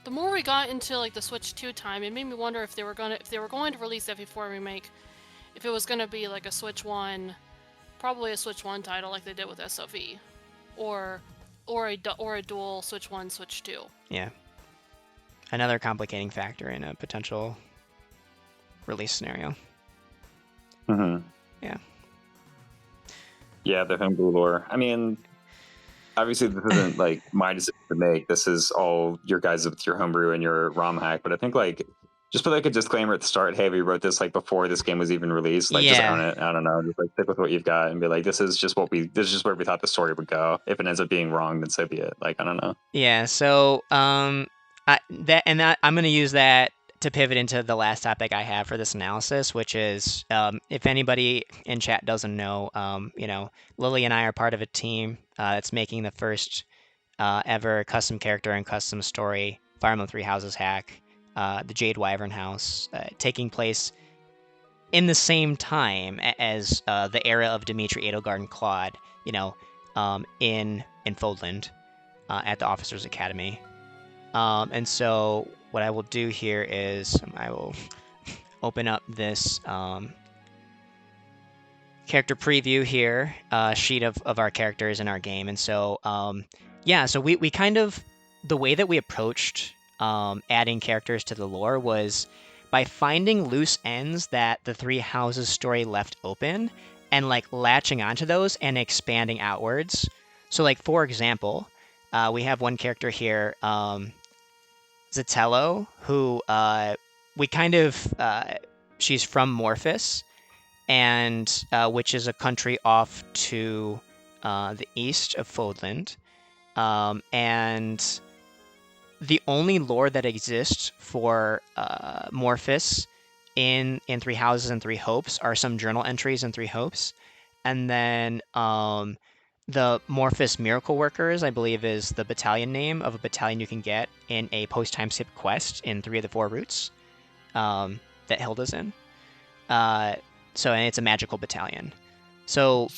the more we got into like the Switch 2 time, it made me wonder if they were going to release FE4 remake, if it was going to be like a Switch 1, probably a Switch 1 title like they did with SOV, or a dual Switch 1, Switch 2. Yeah. Another complicating factor in a potential release scenario. Yeah. Yeah, the homebrew lore. I mean, obviously this isn't like my decision to make. This is all your guys with your homebrew and your ROM hack. But I think like just put like a disclaimer at the start. Hey, we wrote this like before this game was even released. Like just own it. I don't know. Just like stick with what you've got and be like, this is just where we thought the story would go. If it ends up being wrong, then so be it. Like, I don't know. Yeah. So I'm gonna use that to pivot into the last topic I have for this analysis, which is if anybody in chat doesn't know, Lily and I are part of a team that's making the first ever custom character and custom story Fire Emblem Three Houses hack, the Jade Wyvern house, taking place in the same time as the era of Dimitri, Edelgard, and Claude, in Fodland at the Officers Academy. And so what I will do here is I will open up this character preview here, sheet of our characters in our game. And so, so we kind of, the way that we approached adding characters to the lore was by finding loose ends that the Three Houses story left open and like latching onto those and expanding outwards. So like, for example, we have one character here, Zatello, who we kind of, she's from Morphus, and which is a country off to the east of Fodland. And the only lore that exists for Morphus in Three Houses and Three Hopes are some journal entries in Three Hopes. And then the Morphus Miracle Workers, I believe, is the battalion name of a battalion you can get in a post-time skip quest in 3 of the 4 routes that Hilda's in. And it's a magical battalion. So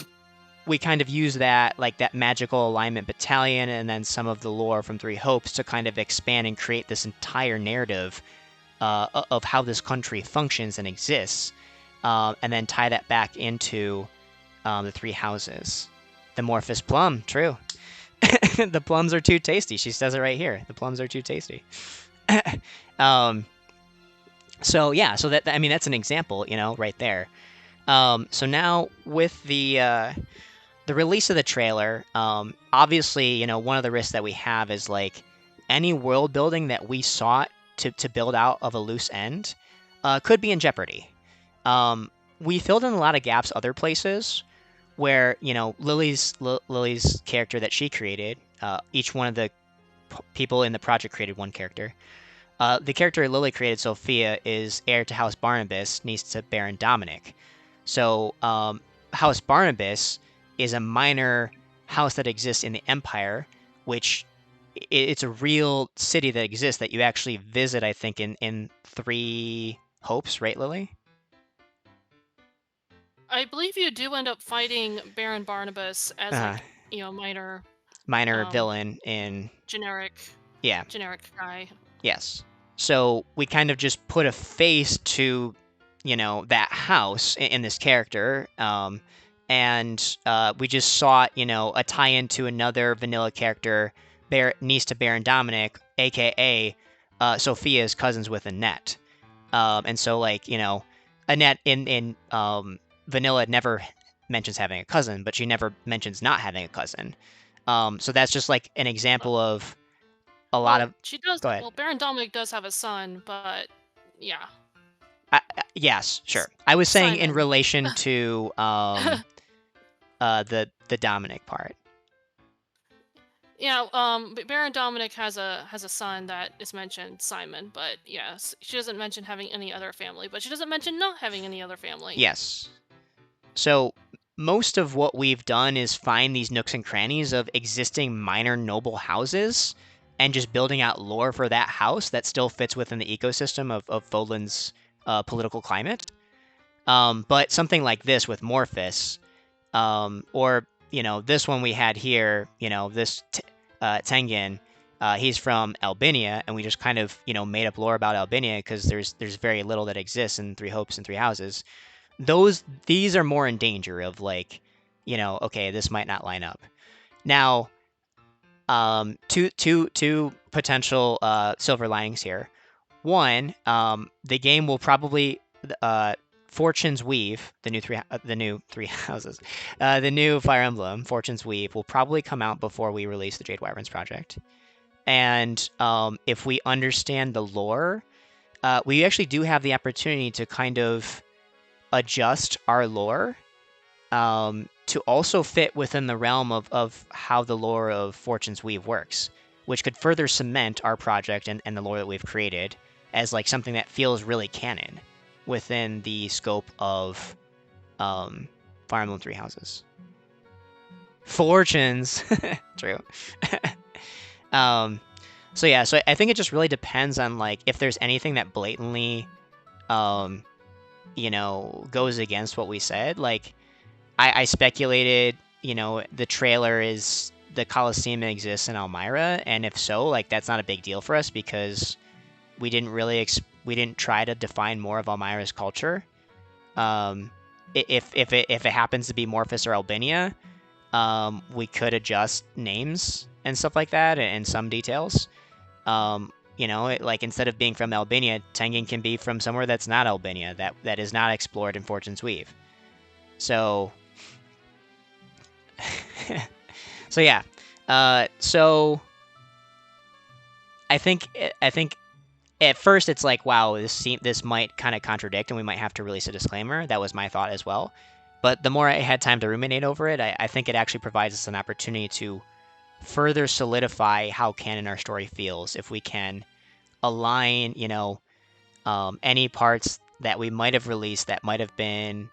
we kind of use that, like that magical alignment battalion and then some of the lore from Three Hopes to kind of expand and create this entire narrative of how this country functions and exists, and then tie that back into the Three Houses. The Morphus plum, true. The plums are too tasty. She says it right here. The plums are too tasty. So yeah, so that, I mean, that's an example, right there. So now with the release of the trailer, obviously, one of the risks that we have is like any world building that we sought to build out of a loose end could be in jeopardy. We filled in a lot of gaps other places where Lily's character that she created. Each one of the people in the project created one character. The character Lily created, Sophia, is heir to House Barnabas, niece to Baron Dominic. So House Barnabas is a minor house that exists in the Empire, which it's a real city that exists that you actually visit, I think, in Three Hopes, right, Lily? I believe you do end up fighting Baron Barnabas as like minor villain in generic yeah guy. Yes. So we kind of just put a face to, that house in this character, and we just sought, a tie-in to another vanilla character, niece to Baron Dominic, aka Sophia's cousins with Annette. And so, like, Annette in vanilla never mentions having a cousin, but she never mentions not having a cousin. So that's just like an example of a lot of. She does. Go ahead. Well, Baron Dominic does have a son, but yeah. Yes, sure. I was saying in Simon. relation to the Dominic part. Yeah, Baron Dominic has a son that is mentioned, Simon, but yes, she doesn't mention having any other family, but she doesn't mention not having any other family. Yes. So most of what we've done is find these nooks and crannies of existing minor noble houses and just building out lore for that house that still fits within the ecosystem of Fodlan's political climate. But something like this with Morphus, or this one we had here, this Tengen, he's from Albania, and we just kind of made up lore about Albania because there's very little that exists in Three Hopes and Three Houses. These are more in danger of like, okay, this might not line up. Now, two potential silver linings here. One, the game will probably Fortune's Weave, the new three houses, the new Fire Emblem, Fortune's Weave, will probably come out before we release the Jade Wyverns project. And if we understand the lore, we actually do have the opportunity to kind of adjust our lore to also fit within the realm of how the lore of Fortune's Weave works, which could further cement our project and the lore that we've created as like something that feels really canon within the scope of Fire Emblem Three Houses. Fortunes, true. So yeah, so I think it just really depends on like if there's anything that blatantly, goes against what we said. Like I speculated, the trailer is the Colosseum exists in Elmira, and if so, like that's not a big deal for us because we didn't really we didn't try to define more of Elmira's culture. If it happens to be Morphus or Albania, we could adjust names and stuff like that and some details. Like instead of being from Albania, Tengen can be from somewhere that's not Albania, that is not explored in Fortune's Weave. So, so yeah. So I think at first it's like, wow, this might kind of contradict, and we might have to release a disclaimer. That was my thought as well. But the more I had time to ruminate over it, I think it actually provides us an opportunity to further solidify how canon our story feels if we can align, any parts that we might have released that might have been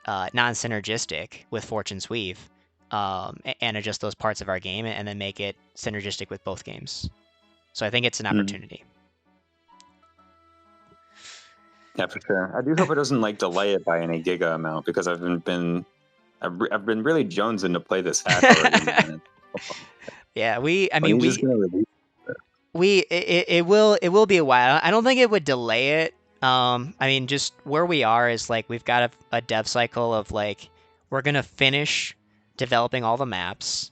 non-synergistic with Fortune's Weave, and adjust those parts of our game and then make it synergistic with both games. So I think it's an opportunity. Yeah, for sure. I do hope it doesn't like delay it by any giga amount because I've been really jonesing to play this hack already. Yeah, it will be a while. I don't think it would delay it. Just where we are is like we've got a dev cycle of like we're gonna finish developing all the maps,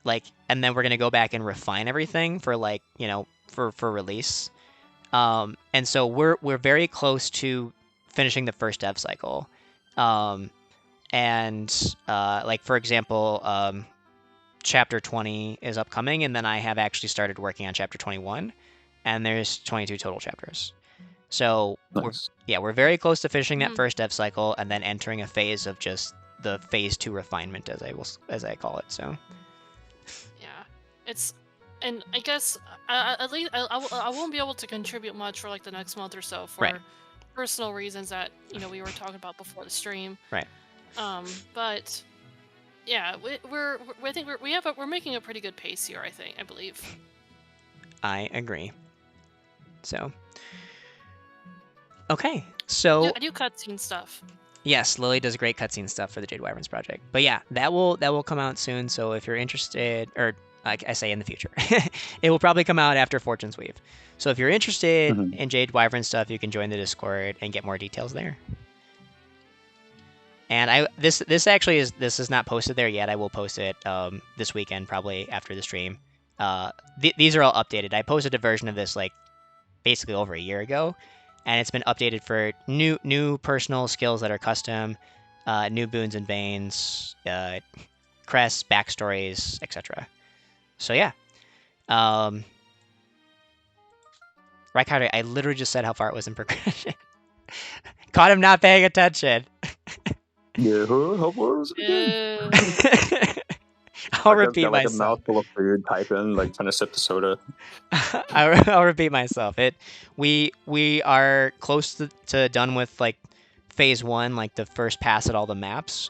like, and then we're gonna go back and refine everything for like for release. And so we're very close to finishing the first dev cycle. And like for example, chapter 20 is upcoming, and then I have actually started working on chapter 21, and there's 22 total chapters. So Nice. we're very close to finishing that first dev cycle, and then entering a phase of just the phase 2 refinement, as I call it. So yeah, it's, and I guess at least I won't be able to contribute much for like the next month or so for personal reasons that we were talking about before the stream. Right. But yeah, I think we're making a pretty good pace here. I believe. I agree. So okay, so I do cutscene stuff. Yes, Lily does great cutscene stuff for the Jade Wyverns project. But yeah, that will come out soon. So if you're interested, or like I say in the future, it will probably come out after Fortune's Weave. So if you're interested in Jade Wyvern stuff, you can join the Discord and get more details there. And this is not posted there yet. I will post it this weekend, probably after the stream. These are all updated. I posted a version of this like basically over a year ago, and it's been updated for new personal skills that are custom, new boons and banes, crests, backstories, etc. So yeah. Ricardo, I literally just said how far it was in progression. Caught him not paying attention. Yeah, how far was it? I'll repeat myself. Like a mouthful of food, typing, like trying to sip the soda. I'll repeat myself. We are close to done with like phase 1, like the first pass at all the maps.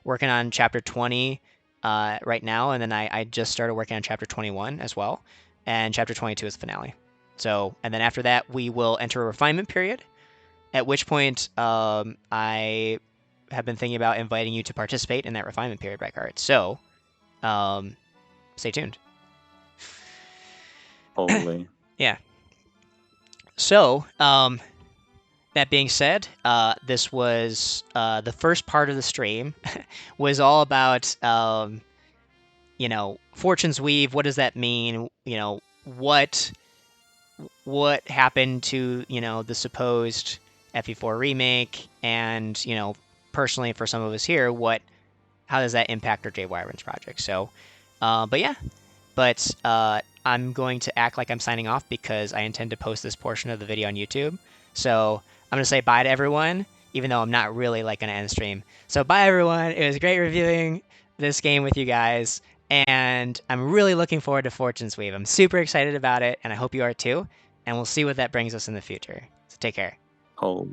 Working on chapter 20 right now, and then I just started working on chapter 21 as well, and chapter 22 is the finale. So, and then after that, we will enter a refinement period, at which point I have been thinking about inviting you to participate in that refinement period, right, Card? So, stay tuned. Holy. Yeah. So, that being said, this was the first part of the stream was all about, Fortune's Weave. What does that mean? What happened to, the supposed FE4 remake, and, personally for some of us here, how does that impact our Jade Wyverns project? So, but I'm going to act like I'm signing off because I intend to post this portion of the video on YouTube. So I'm going to say bye to everyone, even though I'm not really like going to end the stream. So bye everyone. It was great reviewing this game with you guys, and I'm really looking forward to Fortune's Weave. I'm super excited about it, and I hope you are too. And we'll see what that brings us in the future. So take care. Holy.